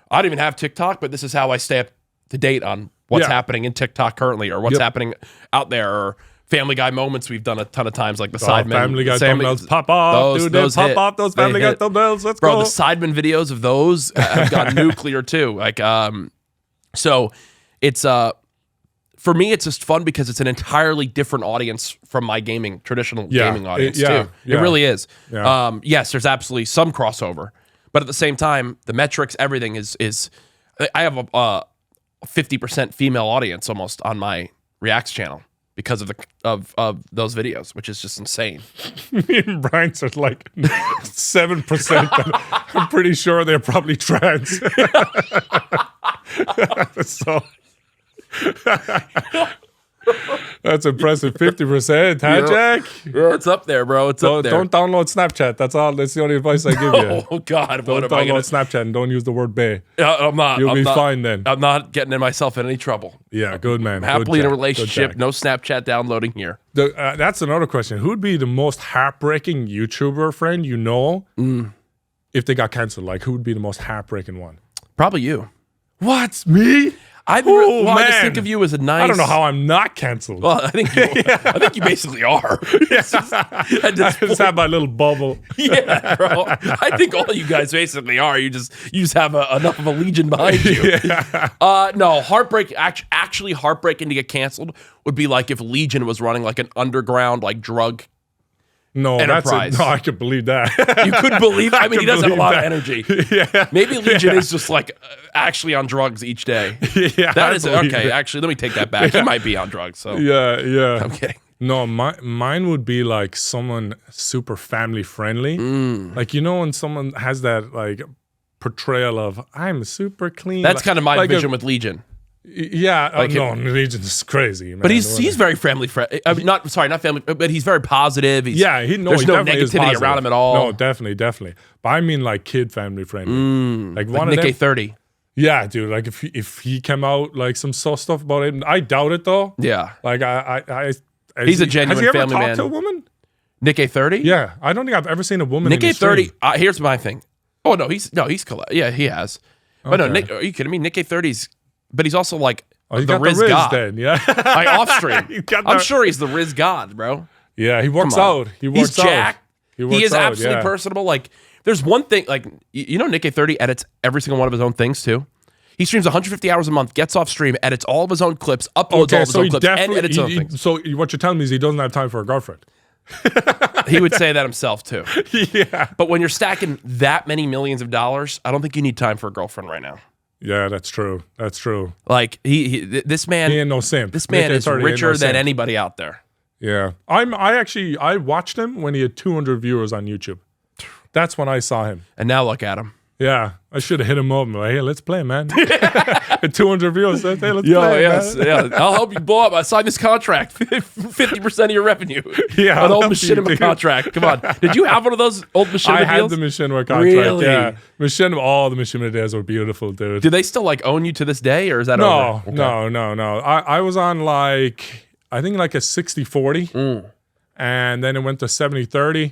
S1: I don't even have TikTok, but this is how I stay up to date on what's happening in TikTok currently, or what's happening out there, or Family Guy moments we've done a ton of times, like the Sidemen.
S2: Family Guy thumbnails pop off, dude. Those pop off those Family Guy thumbnails. Let's go.
S1: Bro, the Sidemen videos of those have gone nuclear too. Like, so it's for me, it's just fun because it's an entirely different audience from my traditional gaming audience too. It really is.
S2: Yeah.
S1: Yes, there's absolutely some crossover, but at the same time, the metrics, everything is. I have a 50% female audience almost on my Reacts channel because of those videos, which is just insane.
S2: Me and Brian's are like 7%. I'm pretty sure they're probably trans. So that's impressive. 50%, huh, Jack?
S1: Yeah, it's up there, bro. It's up there.
S2: Don't download Snapchat. That's all. That's the only advice I give you.
S1: Oh God!
S2: Don't download Snapchat and don't use the word "bae."
S1: I'm not.
S2: You'll be fine then.
S1: I'm not getting myself in any trouble.
S2: Yeah, good man.
S1: Happily in a relationship. No Snapchat downloading here.
S2: That's another question. Who'd be the most heartbreaking YouTuber friend you know if they got canceled? Like, who would be the most heartbreaking one?
S1: Probably you.
S2: What? Me?
S1: I just think of you as a nice.
S2: I don't know how I'm not canceled.
S1: Well, I think you basically are.
S2: I just have my little bubble.
S1: Yeah, bro. I think all you guys basically are. You just have enough of a legion behind you. No, actually heartbreaking to get canceled would be like if Legion was running like an underground like drug.
S2: No,
S1: enterprise.
S2: No, I could believe that.
S1: You could believe that? I mean, he does have a lot of energy.
S2: Yeah.
S1: Maybe Legion is just like actually on drugs each day.
S2: Yeah.
S1: That is okay. Actually, let me take that back. He might be on drugs. So
S2: yeah.
S1: I'm kidding.
S2: No, mine would be like someone super family friendly. Like, you know, when someone has that like portrayal of I'm super clean.
S1: That's kind of my vision with Legion.
S2: Yeah, like no, Legion is crazy, man.
S1: But he's very family friendly. Not family, but he's very positive. There's no negativity around him at all.
S2: No, definitely. But I mean, like kid family friendly. Like one
S1: Nick
S2: of them,
S1: A30.
S2: Yeah, dude. Like if he came out like some stuff about it, I doubt it though.
S1: Yeah.
S2: Like
S1: he's a genuine
S2: family man. Has he ever
S1: family
S2: talked
S1: man.
S2: to a woman?
S1: Nick A30.
S2: Yeah, I don't think I've ever seen a woman.
S1: Nick
S2: in
S1: A30. Here's my thing. Oh no, he's yeah, he has. But no, Nick, are you kidding me? Nick A30's. But he's also like the Riz God.
S2: Then, yeah.
S1: Like off stream. I'm sure he's the Riz God, bro.
S2: Yeah, he works out.
S1: He's jacked. He is absolutely personable. Like, there's one thing, like, you know, Nick A30 edits every single one of his own things too. He streams 150 hours a month, gets off stream, edits all of his own clips, uploads all of his own clips, and edits his own things.
S2: So what you're telling me is he doesn't have time for a girlfriend.
S1: He would say that himself too.
S2: Yeah.
S1: But when you're stacking that many millions of dollars, I don't think you need time for a girlfriend right now.
S2: Yeah, that's true. That's true.
S1: Like this man,
S2: he ain't no simp.
S1: This man is richer than anybody out there.
S2: Yeah, I watched him when he had 200 viewers on YouTube. That's when I saw him.
S1: And now look at him.
S2: Yeah, I should have hit him up and like, hey, let's play, man. 200 viewers. Hey, let's play.
S1: Yes, man. Yeah. I'll help you blow up. I signed this contract. 50% of your revenue.
S2: Yeah,
S1: an old Machinima contract. Come on. Did you have one of those old Machinima deals?
S2: I had the Machinima contract.
S1: Really?
S2: Yeah, Machinima. All the Machinima days were beautiful, dude.
S1: Do they still like own you to this day, or is that over? Okay.
S2: No. I was on like I think like a 60-40, and then it went to 70-30,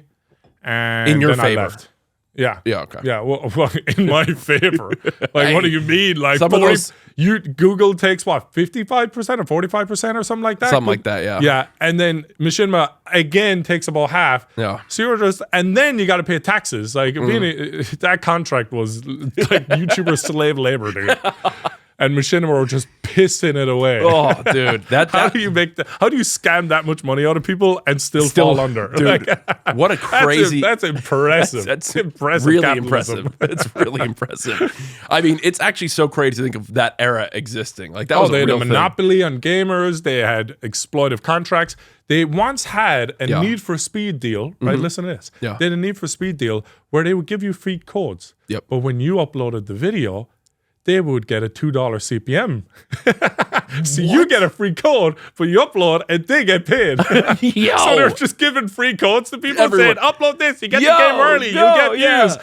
S2: and
S1: in your
S2: then
S1: favor.
S2: I left. Yeah.
S1: Yeah. Okay.
S2: Yeah. Well, in my favor. Like, what do you mean? Like,
S1: those,
S2: Google takes what, 55% or 45% or something like that.
S1: Something like that. Yeah.
S2: Yeah. And then Machinima again takes about half.
S1: Yeah.
S2: So you're just, and then you got to pay taxes. Like, that contract was like YouTuber slave labor, dude. And Machinima were just pissing it away.
S1: Oh, dude.
S2: How do you scam that much money out of people and still fall under?
S1: Dude, what a crazy...
S2: That's impressive.
S1: That's
S2: impressive.
S1: Really
S2: capitalism.
S1: impressive. It's really impressive. I mean, it's actually so crazy to think of that era existing. Like, that was
S2: they
S1: a
S2: had
S1: real
S2: a monopoly on gamers. They had exploitive contracts. They once had a Need for Speed deal, right? Listen to this.
S1: Yeah.
S2: They had a Need for Speed deal where they would give you free codes.
S1: Yep.
S2: But when you uploaded the video, they would get a $2 CPM. So you get a free code, but you upload and they get paid. So they're just giving free codes to people saying, upload this, you get the game early, you get views.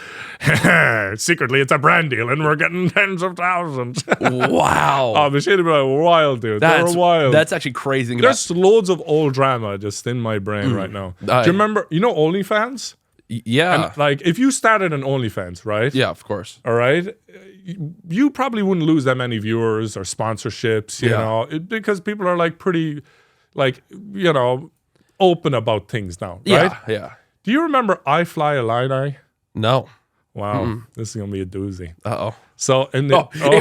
S2: secretly it's a brand deal and we're getting tens of thousands.
S1: Wow.
S2: Oh, the shit about wild, dude.
S1: That's
S2: They're wild.
S1: That's actually crazy.
S2: There's loads of old drama just in my brain right now. Do you remember, OnlyFans?
S1: Yeah.
S2: And, like, if you started an OnlyFans, right?
S1: Yeah, of course.
S2: All right? You probably wouldn't lose that many viewers or sponsorships, you know, because people are, like, pretty, like, open about things now, right?
S1: Yeah.
S2: Do you remember iFlyILLINI?
S1: No.
S2: Wow. This is going to be a doozy.
S1: Uh-oh.
S2: So,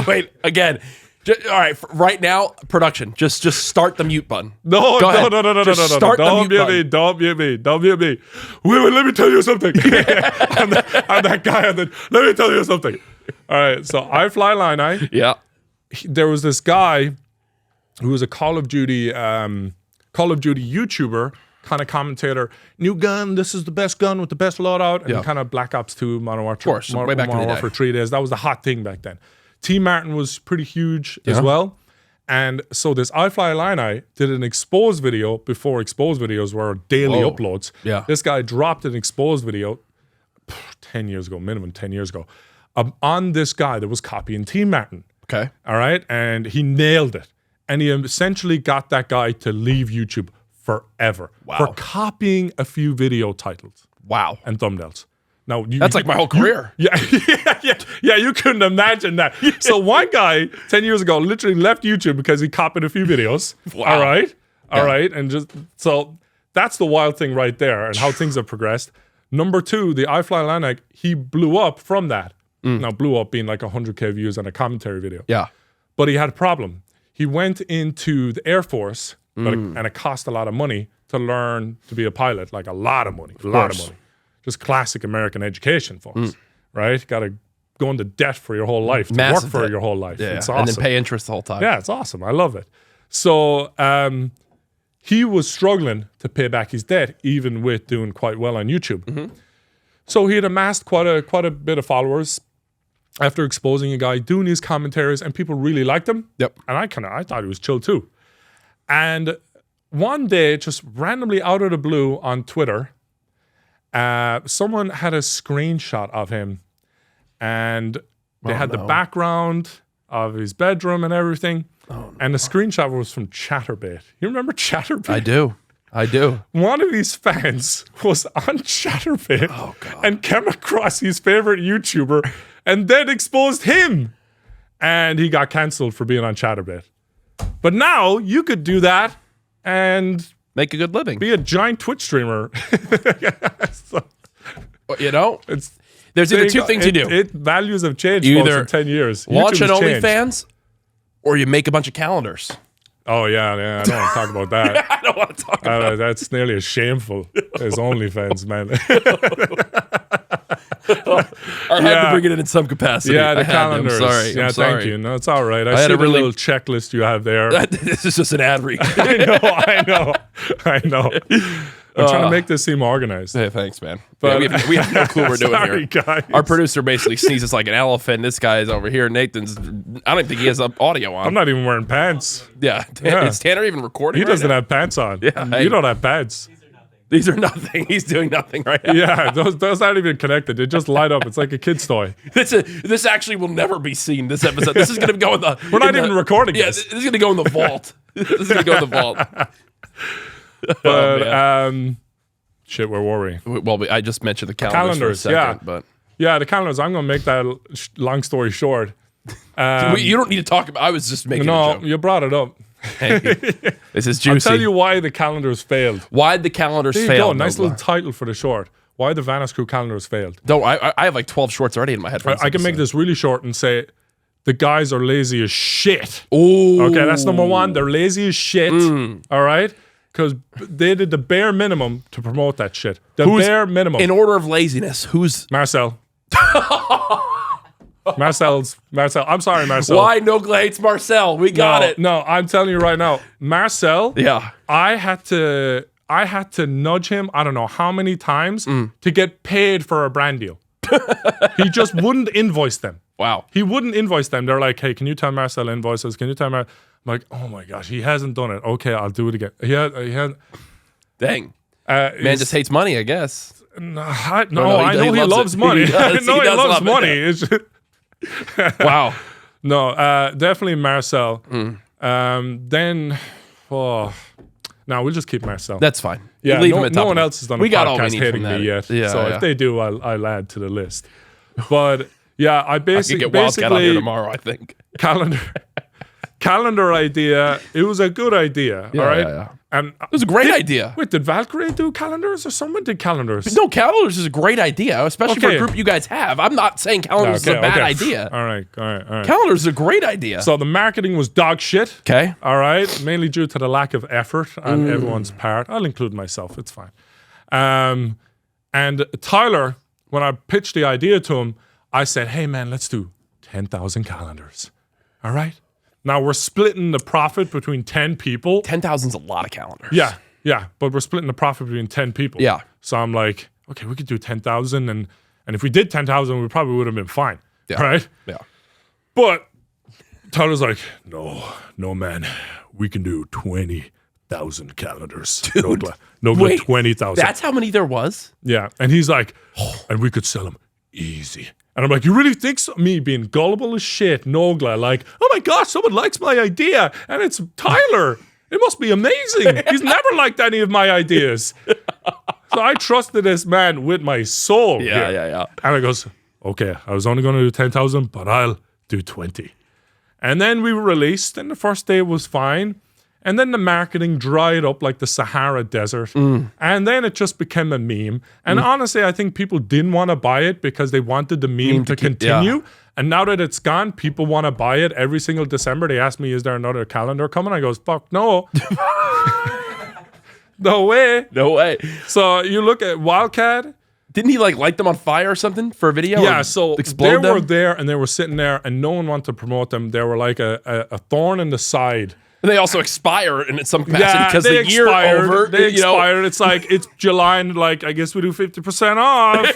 S1: Wait, again. All right, right now, production, just start the mute button.
S2: No.
S1: Start the mute button.
S2: Don't mute me. Wait, let me tell you something. I'm that guy. Let me tell you something. All right, so iFlyILLINI.
S1: Yeah.
S2: There was this guy who was a Call of Duty YouTuber, kind of commentator. New gun, this is the best gun with the best loadout. And kind of Black Ops 2, Modern Warfare.
S1: Of course, way back in the day.
S2: For 3 days. That was the hot thing back then. T. Martin was pretty huge as well. And so this iFlyILLINI did an exposed video before exposed videos were daily uploads.
S1: Yeah.
S2: This guy dropped an exposed video 10 years ago, minimum 10 years ago, on this guy that was copying T. Martin.
S1: Okay.
S2: All right. And he nailed it. And he essentially got that guy to leave YouTube forever for copying a few video titles.
S1: Wow.
S2: And thumbnails. Now,
S1: that's like my whole career.
S2: Yeah, you couldn't imagine that. So one guy 10 years ago literally left YouTube because he copied a few videos. Wow. All right. And just so that's the wild thing right there and how things have progressed. Number 2, the iFlyILLINI, he blew up from that. Now, blew up being like 100K views on a commentary video.
S1: Yeah.
S2: But he had a problem. He went into the Air Force, and it cost a lot of money to learn to be a pilot, like a lot of money. Just classic American education, folks, right? Got to go into debt for your whole life, to work for your whole life.
S1: Yeah,
S2: it's awesome.
S1: And then pay interest the whole time.
S2: Yeah, it's awesome. I love it. So he was struggling to pay back his debt, even with doing quite well on YouTube. So he had amassed quite a bit of followers after exposing a guy, doing his commentaries, and people really liked him.
S1: Yep.
S2: And I thought he was chill too. And one day, just randomly out of the blue on Twitter, someone had a screenshot of him, and they had the background of his bedroom and everything. And the screenshot was from Chatterbait. You remember Chatterbait? I do. One of his fans was on Chatterbait and came across his favorite YouTuber and then exposed him. And he got canceled for being on Chatterbait. But now you could do that and
S1: make a good living.
S2: Be a giant Twitch streamer. So,
S1: there's either two things you do.
S2: Values have changed in 10 years.
S1: Launch an OnlyFans or you make a bunch of calendars.
S2: Oh, yeah. I don't want to talk about that.
S1: I don't want to talk about that.
S2: That's nearly as shameful as OnlyFans, man.
S1: I had to bring it in some capacity.
S2: Yeah, the calendars.
S1: I'm sorry.
S2: Thank you. No, it's all right. I see the little checklist you have there.
S1: This is just an ad read.
S2: I know. I'm trying to make this seem organized.
S1: Hey, thanks, man. But we have no clue what we're doing here.
S2: Guys.
S1: Our producer basically sneezes like an elephant. This guy is over here. Nathan's. I don't think he has audio on.
S2: I'm not even wearing pants.
S1: Yeah. Is Tanner even recording?
S2: He doesn't have pants on. Yeah. You don't have pants.
S1: These are nothing. He's doing nothing right now.
S2: Yeah, those aren't even connected. They just light up. It's like a kid's toy.
S1: This actually will never be seen, this episode. This is going to go in the...
S2: We're not even recording this.
S1: Yeah, this is going to go in the vault. This is going to go in the vault.
S2: But, shit, where were we?
S1: Well, I just mentioned the calendars for a second. But
S2: yeah, the calendars. I'm going to make that long story short.
S1: You don't need to talk about... I was just making a joke.
S2: No, you brought it up.
S1: This is juicy.
S2: I'll tell you why the calendars failed.
S1: Why'd the calendars fail?
S2: There you go. Nice little title for the short. Why the Vanoss Crew calendars failed.
S1: No, I have like 12 shorts already in my head.
S2: I can make this really short and say the guys are lazy as shit.
S1: Ooh.
S2: Okay, that's number one. They're lazy as shit. All right? Because they did the bare minimum to promote that shit. Bare minimum.
S1: In order of laziness, who's...
S2: Marcel. Marcel. I'm sorry, Marcel.
S1: Why Nogla hates Marcel? We got it.
S2: No, I'm telling you right now, Marcel.
S1: Yeah.
S2: I had to nudge him. I don't know how many times to get paid for a brand deal. He just wouldn't invoice them.
S1: Wow.
S2: He wouldn't invoice them. They're like, "Hey, can you tell Marcel invoices? Can you tell Marcel?" I'm like, "Oh my gosh, he hasn't done it. Okay, I'll do it again." He had.
S1: Dang. Man just hates money, I guess.
S2: No, I know he loves money. I know he loves money. It's just-
S1: Wow.
S2: No, definitely Marcel. Then, no, we'll just keep Marcel.
S1: That's fine.
S2: Yeah,
S1: Leave him at
S2: no
S1: top
S2: one
S1: of
S2: else has done
S1: we
S2: a
S1: got all we
S2: podcast
S1: need
S2: hating
S1: from that.
S2: me yet.
S1: Yeah,
S2: so
S1: yeah.
S2: if they do, I'll add to the list. But yeah, I
S1: I could
S2: basically
S1: get Wildcat on here tomorrow, I think.
S2: calendar idea. It was a good idea.
S1: Yeah,
S2: all right.
S1: yeah.
S2: And
S1: It was a great idea.
S2: wait, did Valkyrie do calendars or someone did calendars?
S1: No, calendars is a great idea, especially for a
S2: Okay.
S1: group you guys have. I'm not saying calendars is a bad idea.
S2: All right.
S1: Calendars is a great idea.
S2: So the marketing was dog shit.
S1: Okay.
S2: All right, mainly due to the lack of effort on everyone's part. I'll include myself. It's fine. And Tyler, when I pitched the idea to him, I said, "Hey man, let's do 10,000 calendars. All right. Now we're splitting the profit between 10 people.
S1: 10,000's a lot of calendars.
S2: Yeah, but we're splitting the profit between 10 people.
S1: Yeah.
S2: So I'm like, okay, we could do 10,000, and if we did 10,000, we probably would have been fine.
S1: Yeah.
S2: Right?
S1: Yeah.
S2: But Tyler's like, no, man, we can do 20,000 calendars. Nogla,
S1: Wait,
S2: 20,000.
S1: That's how many there was?
S2: Yeah, and he's like, and we could sell them easy. And I'm like, you really think so? Me being gullible as shit, Nogla, like, oh my gosh, someone likes my idea, and it's Tyler. It must be amazing. He's never liked any of my ideas. So I trusted this man with my soul.
S1: Yeah.
S2: And I goes, okay, I was only going to do 10,000, but I'll do 20. And then we were released, and the first day was fine. And then the marketing dried up like the Sahara Desert. And then it just became a meme. And honestly, I think people didn't want to buy it because they wanted the meme to continue.
S1: yeah.
S2: And now that it's gone, people want to buy it every single December. They ask me, is there another calendar coming? I goes, fuck no. No way.
S1: No way.
S2: So you look at Wildcat.
S1: Didn't he like light them on fire or something for a video?
S2: Yeah,
S1: Or
S2: so
S1: explode
S2: they
S1: them?
S2: were there and they were sitting there and no one wanted to promote them. They were like a thorn in the side.
S1: And they also expire in some capacity because
S2: they
S1: the year
S2: expired.
S1: over.
S2: They
S1: you know.
S2: expired. It's like it's July and like I guess we do 50% off.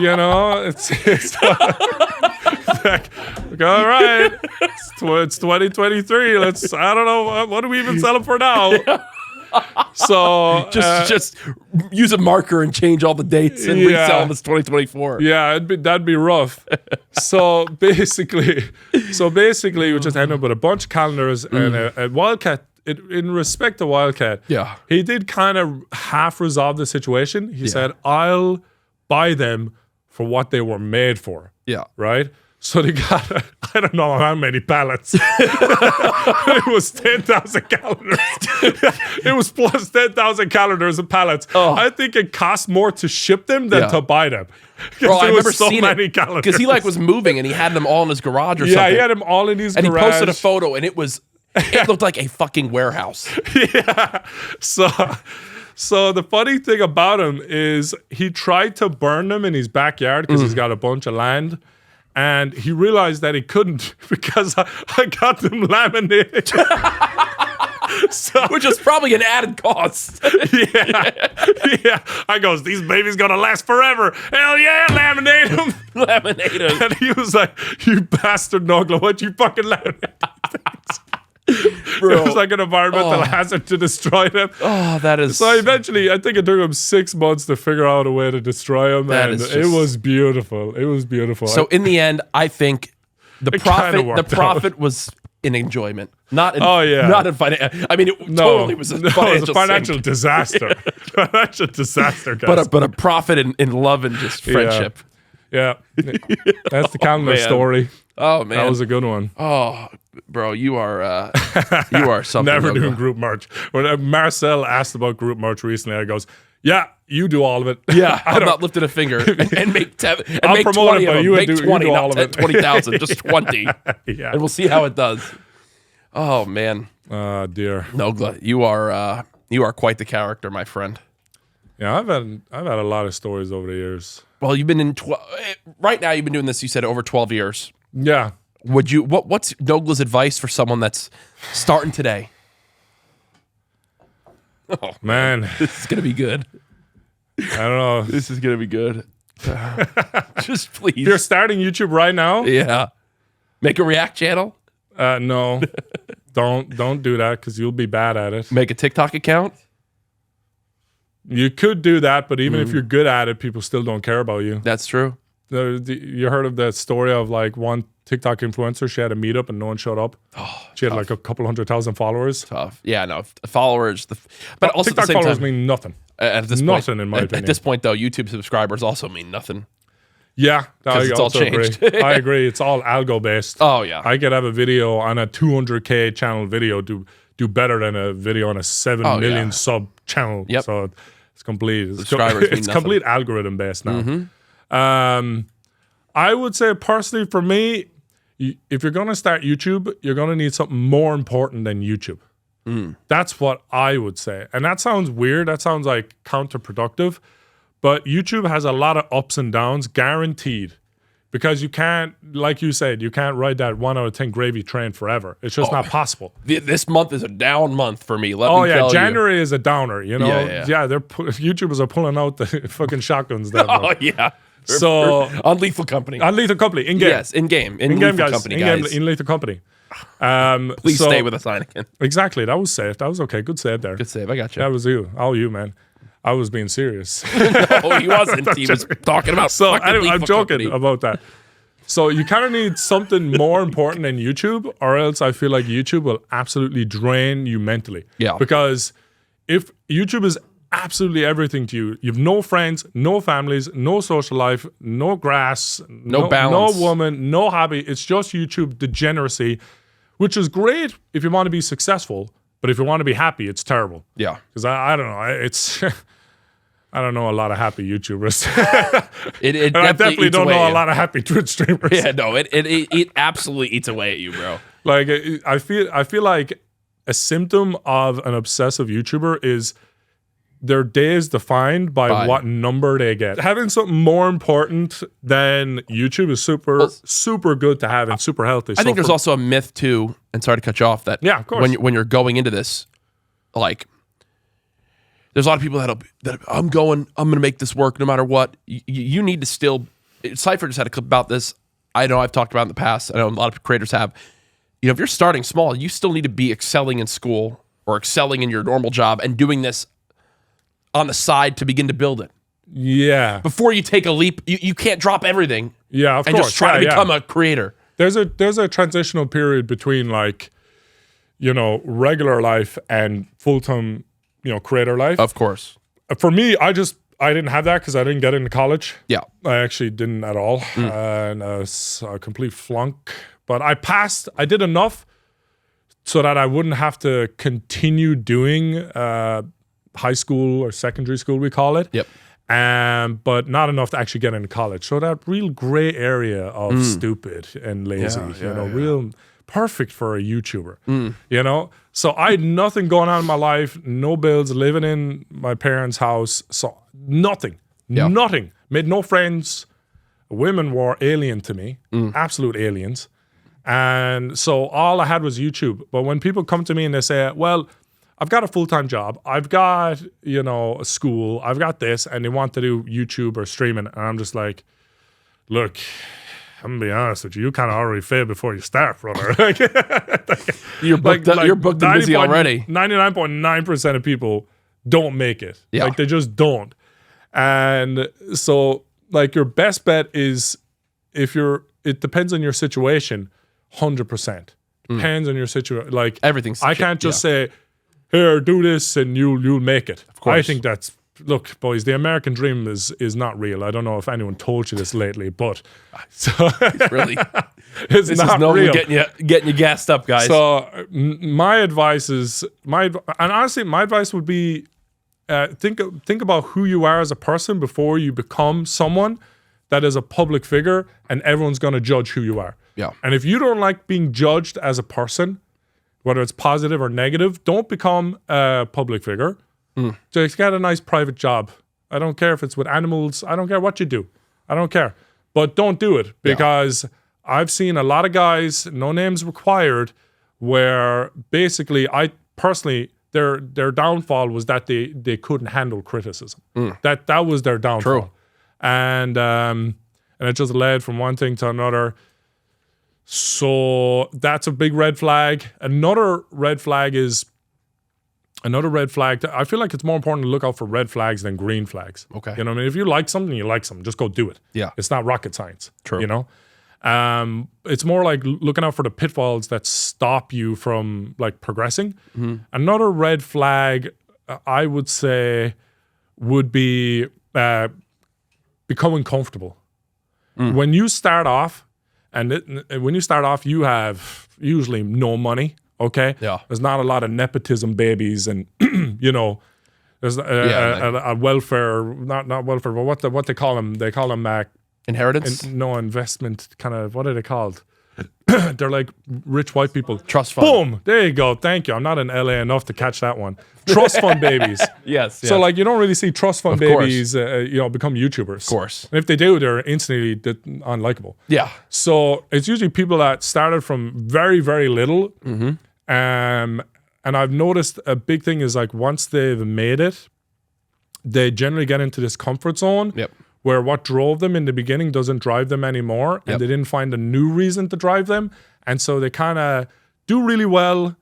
S2: You know, it's like, all right. It's 2023. Let's. I don't know what do we even sell them for now. So
S1: Just use a marker and change all the dates and
S2: Yeah.
S1: resell them as 2024.
S2: yeah, that'd be rough. So basically, we just ended up with a bunch of calendars and a Wildcat. In respect to Wildcat,
S1: Yeah.
S2: he did kind of half resolve the situation. He said, "I'll buy them for what they were made for."
S1: Yeah.
S2: Right. So they got, I don't know how many pallets. It was 10,000 calendars. It was plus 10,000 calendars and pallets.
S1: Oh.
S2: I think it cost more to ship them than
S1: Yeah.
S2: to buy them.
S1: Bro, I
S2: There was
S1: remember
S2: so
S1: seeing
S2: many
S1: it
S2: calendars.
S1: because he like was moving and he had them all in his garage or
S2: Yeah,
S1: something.
S2: he had them all in his
S1: and
S2: garage.
S1: he posted a photo and it looked like a fucking warehouse.
S2: Yeah. So the funny thing about him is he tried to burn them in his backyard because he's got a bunch of land. And he realized that he couldn't because I got them laminated.
S1: Which is probably an added cost.
S2: Yeah. I goes, these babies gonna last forever. Hell yeah, laminate them.
S1: Laminate them.
S2: And he was like, you bastard Nogla, what you fucking laminate?
S1: Bro.
S2: It was like an environmental hazard to destroy them.
S1: Oh, that is.
S2: So eventually, I think it took him 6 months to figure out a way to destroy him.
S1: That
S2: And
S1: is
S2: it
S1: just-
S2: was beautiful. It was beautiful.
S1: So in the end, I think the
S2: It kinda
S1: profit
S2: worked
S1: was in enjoyment, not in,
S2: Oh, yeah.
S1: not in financial. I mean, it totally was a
S2: it was
S1: financial,
S2: a financial
S1: sink.
S2: disaster. Financial disaster, guys.
S1: but a profit in love and just friendship.
S2: Yeah. That's the calendar
S1: man.
S2: story.
S1: Oh man,
S2: That was a good one.
S1: oh bro, you are something.
S2: Never
S1: Nogla.
S2: doing group merch. When Marcel asked about group merch recently, I goes, yeah, you do all of it.
S1: Yeah,
S2: I
S1: I'm
S2: don't.
S1: not lifting a finger and make
S2: I'll
S1: make
S2: promote
S1: 20
S2: it,
S1: of
S2: but
S1: them.
S2: you
S1: Make
S2: do- you
S1: 20,
S2: do
S1: not
S2: all of
S1: 10,
S2: it.
S1: 20,000, just 20,
S2: Yeah.
S1: and we'll see how it does. Oh man,
S2: Oh, dear.
S1: Nogla, you are quite the character, my friend.
S2: Yeah, I've had a lot of stories over the years.
S1: Well, you've been in right now. You've been doing this. You said over 12 years.
S2: Yeah.
S1: Would you? What's Nogla's advice for someone that's starting today? Oh
S2: Man,
S1: this is gonna be good.
S2: I don't know.
S1: This is gonna be good. Just please.
S2: If you're starting YouTube right now,
S1: Yeah. Make a React channel.
S2: no. Don't do that because you'll be bad at it.
S1: Make a TikTok account.
S2: You could do that, but even if you're good at it, people still don't care about you.
S1: That's true.
S2: You heard of that story of like one TikTok influencer? She had a meetup and no one showed up. She had like a couple 100,000 followers.
S1: Tough. Yeah, no, followers. But also
S2: TikTok
S1: at the same
S2: followers
S1: time,
S2: mean nothing.
S1: at this
S2: Nothing
S1: point,
S2: in my opinion.
S1: At this point, though, YouTube subscribers also mean nothing.
S2: Yeah, I
S1: it's all
S2: also agree.
S1: changed.
S2: I agree. It's all algo based.
S1: Oh, yeah.
S2: I could have a video on a 200K channel video do better than a video on a 7 million sub channel.
S1: Yep.
S2: So it's complete.
S1: Subscribers mean
S2: It's
S1: nothing.
S2: complete algorithm based now. I would say personally for me, if you're going to start YouTube, you're going to need something more important than YouTube. That's what I would say. And that sounds weird. That sounds like counterproductive. But YouTube has a lot of ups and downs, guaranteed. Because you can't, like you said, you can't ride that 1 out of 10 gravy train forever. It's just not possible.
S1: This month is a down month for me. Let me tell you.
S2: January is a downer, you know?
S1: Yeah.
S2: YouTubers are pulling out the fucking shotguns that month.
S1: Oh, yeah.
S2: So,
S1: on Lethal Company.
S2: on Lethal Company, in-game.
S1: Yes, in-game.
S2: In-game,
S1: Lethal
S2: guys.
S1: Company,
S2: In-game,
S1: guys.
S2: in Lethal Company.
S1: Please stay with us, Heineken.
S2: Exactly. That was safe. That was okay. Good save there.
S1: Good save. I got you.
S2: That was you. All you, man. I was being serious.
S1: Oh, he wasn't. He was talking about
S2: So
S1: fucking
S2: anyway, I'm
S1: Lethal
S2: joking
S1: Company.
S2: about that. So you kind of need something more important than YouTube, or else I feel like YouTube will absolutely drain you mentally.
S1: Yeah.
S2: Because if YouTube is absolutely everything to you, you have no friends, no families, no social life, no grass,
S1: No balance.
S2: no woman, no hobby. It's just YouTube degeneracy, which is great if you want to be successful, but if you want to be happy, it's terrible.
S1: Yeah.
S2: Because I don't know, it's I don't know a lot of happy YouTubers.
S1: It
S2: And I definitely
S1: eats
S2: don't
S1: away
S2: know
S1: at
S2: a
S1: you.
S2: lot of happy Twitch streamers.
S1: Yeah, no, it absolutely eats away at you, bro.
S2: Like I feel like a symptom of an obsessive YouTuber is their day is defined by what number they get. Having something more important than YouTube is super good to have and super healthy.
S1: I think there's also a myth too, and sorry to cut you off, that
S2: Yeah, of course.
S1: when you're going into this, like, there's a lot of people that I'm going to make this work no matter what. You need to still. Cypher just had a clip about this. I know I've talked about it in the past. I know a lot of creators have. You know, if you're starting small, you still need to be excelling in school or excelling in your normal job and doing this on the side to begin to build it.
S2: Yeah.
S1: Before you take a leap, you can't drop everything.
S2: Yeah, of
S1: and
S2: course.
S1: just try to become a creator.
S2: There's a transitional period between, like, you know, regular life and full-time, you know, creator life.
S1: Of course.
S2: For me, I didn't have that because I didn't get into college.
S1: Yeah.
S2: I actually didn't at all. And I was a complete flunk. But I passed. I did enough so that I wouldn't have to continue doing high school or secondary school, we call it.
S1: Yep.
S2: But not enough to actually get into college. So that real gray area of stupid and lazy, real perfect for a YouTuber, you know? So I had nothing going on in my life, no bills, living in my parents' house. So nothing. Made no friends. Women were alien to me, absolute aliens. And so all I had was YouTube. But when people come to me and they say, well, I've got a full-time job, I've got, you know, a school, I've got this, and they want to do YouTube or streaming, and I'm just like, look, I'm gonna be honest with you, you kind of already failed before you start, brother.
S1: You're booked, you're booked and busy already.
S2: 99.9% of people don't make it.
S1: Yeah.
S2: Like, they just don't. And so, like, your best bet is, it depends on your situation, 100%. Depends on your situation. Like,
S1: Everything's
S2: I can't just say, here, do this and you'll make it. Of
S1: course.
S2: I think that's, look, boys, the American dream is not real. I don't know if anyone told you this lately, but so
S1: Really?
S2: it's
S1: This
S2: not
S1: is Nogla
S2: real.
S1: getting you gassed up, guys.
S2: So my advice is, and honestly, my advice would be, think about who you are as a person before you become someone that is a public figure, and everyone's going to judge who you are.
S1: Yeah.
S2: And if you don't like being judged as a person, whether it's positive or negative, don't become a public figure. Just get a nice private job. I don't care if it's with animals. I don't care what you do. I don't care. But don't do it, because I've seen a lot of guys, no names required, where basically their downfall was that they couldn't handle criticism. That was their downfall.
S1: True.
S2: And it just led from one thing to another. So that's a big red flag. Another red flag is Another red flag. I feel like it's more important to look out for red flags than green flags.
S1: Okay.
S2: You know what I mean? If you like something, you like something. Just go do it.
S1: Yeah.
S2: It's not rocket science.
S1: True.
S2: You know? It's more like looking out for the pitfalls that stop you from like progressing. Another red flag, I would say, would be becoming comfortable. When you start off, you have usually no money. Okay.
S1: Yeah.
S2: There's not a lot of nepotism babies, and you know, there's a welfare, not welfare, but what they call them? They call them
S1: Inheritance?
S2: investment kind of. What are they called? They're like rich white people.
S1: Trust fund.
S2: Boom. There you go. Thank you. I'm not in LA enough to catch that one. Trust fund babies.
S1: Yes.
S2: So like you don't really see trust fund babies, become YouTubers. Of
S1: course.
S2: And if they do, they're instantly unlikable.
S1: Yeah.
S2: So it's usually people that started from very, very little. And I've noticed a big thing is like once they've made it, they generally get into this comfort zone.
S1: Yep.
S2: Where what drove them in the beginning doesn't drive them anymore, and they didn't find a new reason to drive them. And so they kind of do really well,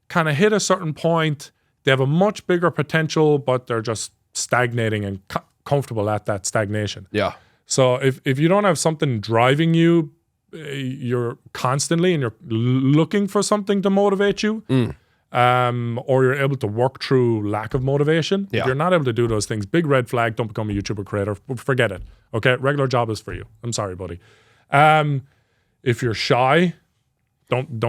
S2: kind of hit a certain point. They have a much bigger potential, but they're just stagnating and comfortable at that stagnation.
S1: Yeah.
S2: So if you don't have something driving you, you're constantly and you're looking for something to motivate you, or you're able to work through lack of motivation.
S1: Yeah.
S2: If you're not able to do those things, big red flag, don't become a YouTuber creator. Forget it. Okay, regular job is for you. I'm sorry, buddy. If you're shy, don't.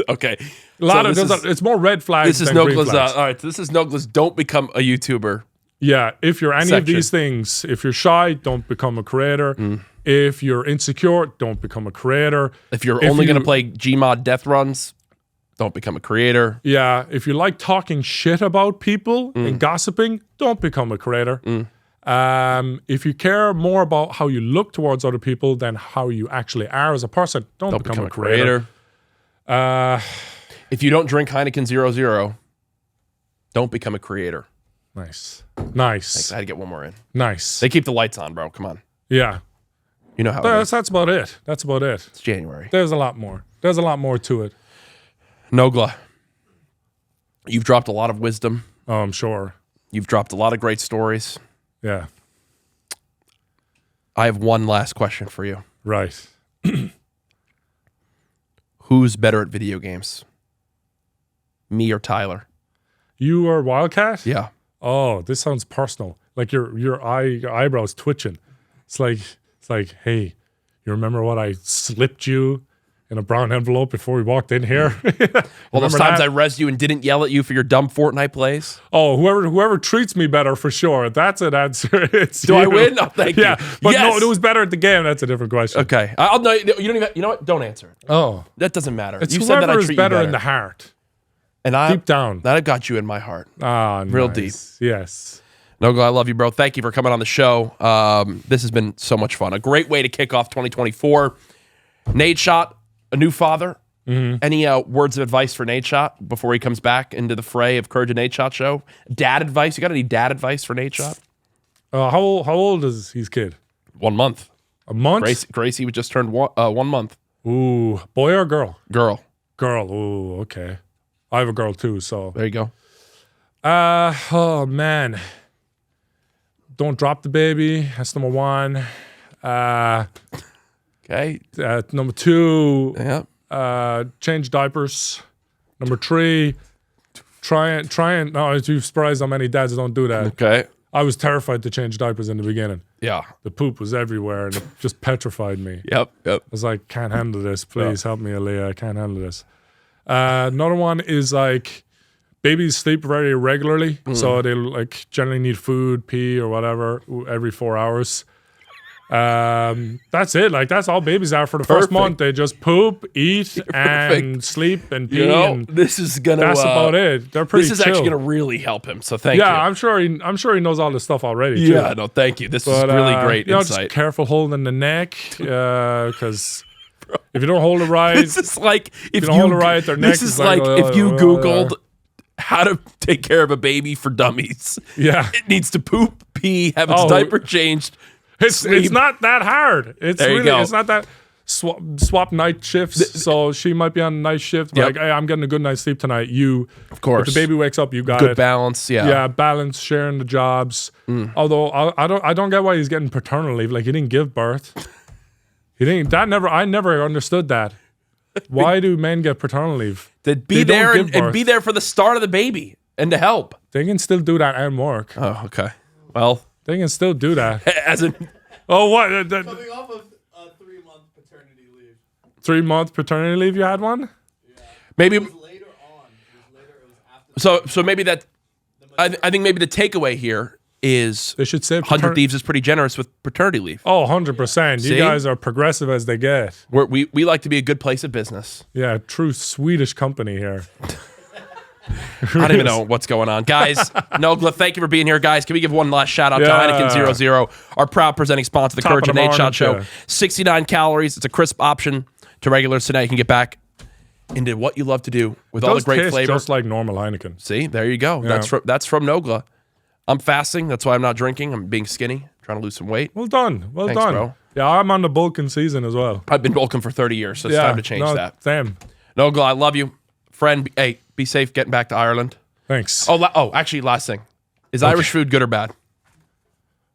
S1: Okay.
S2: It's more red flags
S1: This is
S2: than green
S1: Nogla's.
S2: flags.
S1: All right. This is Nogla's. Don't become a YouTuber.
S2: Yeah, if you're any of these things, if you're shy, don't become a creator. If you're insecure, don't become a creator.
S1: If you're only going to play Gmod death runs, don't become a creator.
S2: Yeah, if you like talking shit about people and gossiping, don't become a creator. If you care more about how you look towards other people than how you actually are as a person, don't become a creator.
S1: If you don't drink Heineken 00, don't become a creator.
S2: Nice.
S1: Thanks. I had to get one more in.
S2: Nice.
S1: They keep the lights on, bro. Come on.
S2: Yeah.
S1: You know how it is.
S2: That's about it.
S1: It's January.
S2: There's a lot more. There's a lot more to it.
S1: Nogla, you've dropped a lot of wisdom.
S2: Oh, I'm sure.
S1: You've dropped a lot of great stories.
S2: Yeah.
S1: I have one last question for you.
S2: Right.
S1: Who's better at video games? Me or Tyler?
S2: You are Wildcat?
S1: Yeah.
S2: Oh, this sounds personal. Like your eyebrows twitching. It's like, hey, you remember what I slipped you in a brown envelope before we walked in here?
S1: Well, those times I rezzed you and didn't yell at you for your dumb Fortnite plays.
S2: Oh, whoever treats me better for sure. That's an answer.
S1: Do I win? No, thank you.
S2: Yeah, but
S1: yes.
S2: No, who's better at the game? That's a different question.
S1: Okay. I'll no. You don't even. You know what? Don't answer it.
S2: Oh,
S1: That doesn't matter.
S2: it's
S1: You said that I
S2: whoever is
S1: treat you
S2: better
S1: better
S2: in the heart,
S1: and I
S2: deep down.
S1: that I've got you in my heart.
S2: Ah,
S1: Real
S2: nice. Yes.
S1: Nogla, I love you, bro. Thank you for coming on the show. This has been so much fun. A great way to kick off 2024. Nadeshot, a new father. Any words of advice for Nadeshot before he comes back into the fray of CouRage Nadeshot Show? Dad advice? You got any dad advice for Nadeshot?
S2: How old is his kid?
S1: 1 month.
S2: A month?
S1: Gracie just turned 1 month.
S2: Ooh, boy or girl?
S1: Girl.
S2: Girl. Ooh, okay. I have a girl too, so.
S1: There you go.
S2: Oh man. Don't drop the baby. That's number one.
S1: Okay.
S2: Number two,
S1: Yeah.
S2: change diapers. Number three, try and. No, you're surprised how many dads don't do that.
S1: Okay.
S2: I was terrified to change diapers in the beginning.
S1: Yeah.
S2: The poop was everywhere and it just petrified me.
S1: Yep.
S2: I was like, can't handle this. Please help me, Aaliyah. I can't handle this. Another one is like babies sleep very irregularly. So they like generally need food, pee or whatever every 4 hours. That's it. Like that's all babies are for the first month. They just poop, eat, and sleep and pee.
S1: You know,
S2: and
S1: this is gonna.
S2: that's about it. They're pretty.
S1: This is
S2: chill.
S1: actually gonna really help him. So thank you.
S2: Yeah, I'm sure he knows all this stuff already.
S1: Yeah.
S2: too.
S1: No, thank you. This is really great
S2: Just
S1: insight.
S2: careful holding the neck, because if you don't hold it right,
S1: This is like if
S2: don't hold it right, their neck
S1: This is
S2: is like,
S1: like if you Googled how to take care of a baby for dummies.
S2: yeah,
S1: It needs to poop, pee, have its
S2: Oh.
S1: diaper changed.
S2: it's
S1: sleep.
S2: not that hard. It's
S1: There you
S2: really
S1: go.
S2: it's not that. swap night shifts. So she might be on night shift.
S1: Yep.
S2: Like, hey, I'm getting a good night's sleep tonight. You,
S1: Of course.
S2: if the baby wakes up, you got
S1: Good
S2: it.
S1: balance. Yeah.
S2: Yeah, balance, sharing the jobs. Although I don't get why he's getting paternal leave. Like, he didn't give birth. He didn't. I never understood that. Why do men get paternal leave?
S1: To be
S2: They don't
S1: there
S2: give
S1: and
S2: birth.
S1: be there for the start of the baby and to help.
S2: They can still do that and work.
S1: Oh, okay. Well,
S2: They can still do that.
S1: as in,
S2: Oh, what?
S3: Coming off of a 3-month paternity leave.
S2: 3-month paternity leave? You had one?
S1: maybe.
S3: It was later on. It was after.
S1: So maybe that. I think maybe the takeaway here is
S2: They should say
S1: 100 Thieves is pretty generous with paternity leave.
S2: Oh, 100%.
S1: See?
S2: You guys are progressive as they get.
S1: We like to be a good place of business.
S2: Yeah, true Swedish company here.
S1: I don't even know what's going on. Guys, Nogla, thank you for being here. Guys, can we give one last shout out to
S2: Yeah.
S1: Heineken 00, our proud presenting sponsor, the
S2: Top
S1: CouRage
S2: of the
S1: Nadeshot
S2: morning,
S1: Show.
S2: yeah.
S1: 69 calories. It's a crisp option to regulars. So now you can get back into what you love to do with all the
S2: Does
S1: great
S2: taste
S1: flavor.
S2: just like normal Heineken.
S1: See, there you go. That's from Nogla. I'm fasting. That's why I'm not drinking. I'm being skinny, trying to lose some weight.
S2: Well done. Well
S1: Thanks,
S2: done.
S1: bro.
S2: Yeah, I'm on the bulking season as well.
S1: I've been bulking for 30 years, so it's time to change that.
S2: Same.
S1: Nogla, I love you. Friend, hey, be safe getting back to Ireland.
S2: Thanks.
S1: Actually, last thing. Is Irish food good or bad?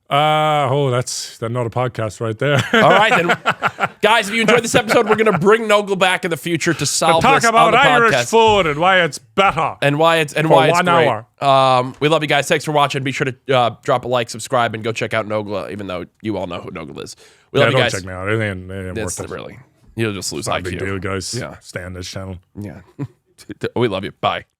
S2: That's another podcast right there.
S1: All right, then. Guys, if you enjoyed this episode, we're going to bring Nogla back in the future to solve
S2: Talk
S1: this on
S2: about
S1: the
S2: Irish
S1: podcast.
S2: food and why it's better.
S1: And why it's
S2: For
S1: great.
S2: 1 hour.
S1: We love you guys. Thanks for watching. Be sure to drop a like, subscribe, and go check out Nogla, even though you all know who Nogla is. We love you
S2: don't
S1: guys.
S2: check me out. It ain't worth
S1: It's
S2: it.
S1: really. You'll just lose
S2: Not a
S1: IQ.
S2: big deal, guys.
S1: Yeah.
S2: Stay on this channel.
S1: Yeah. We love you. Bye.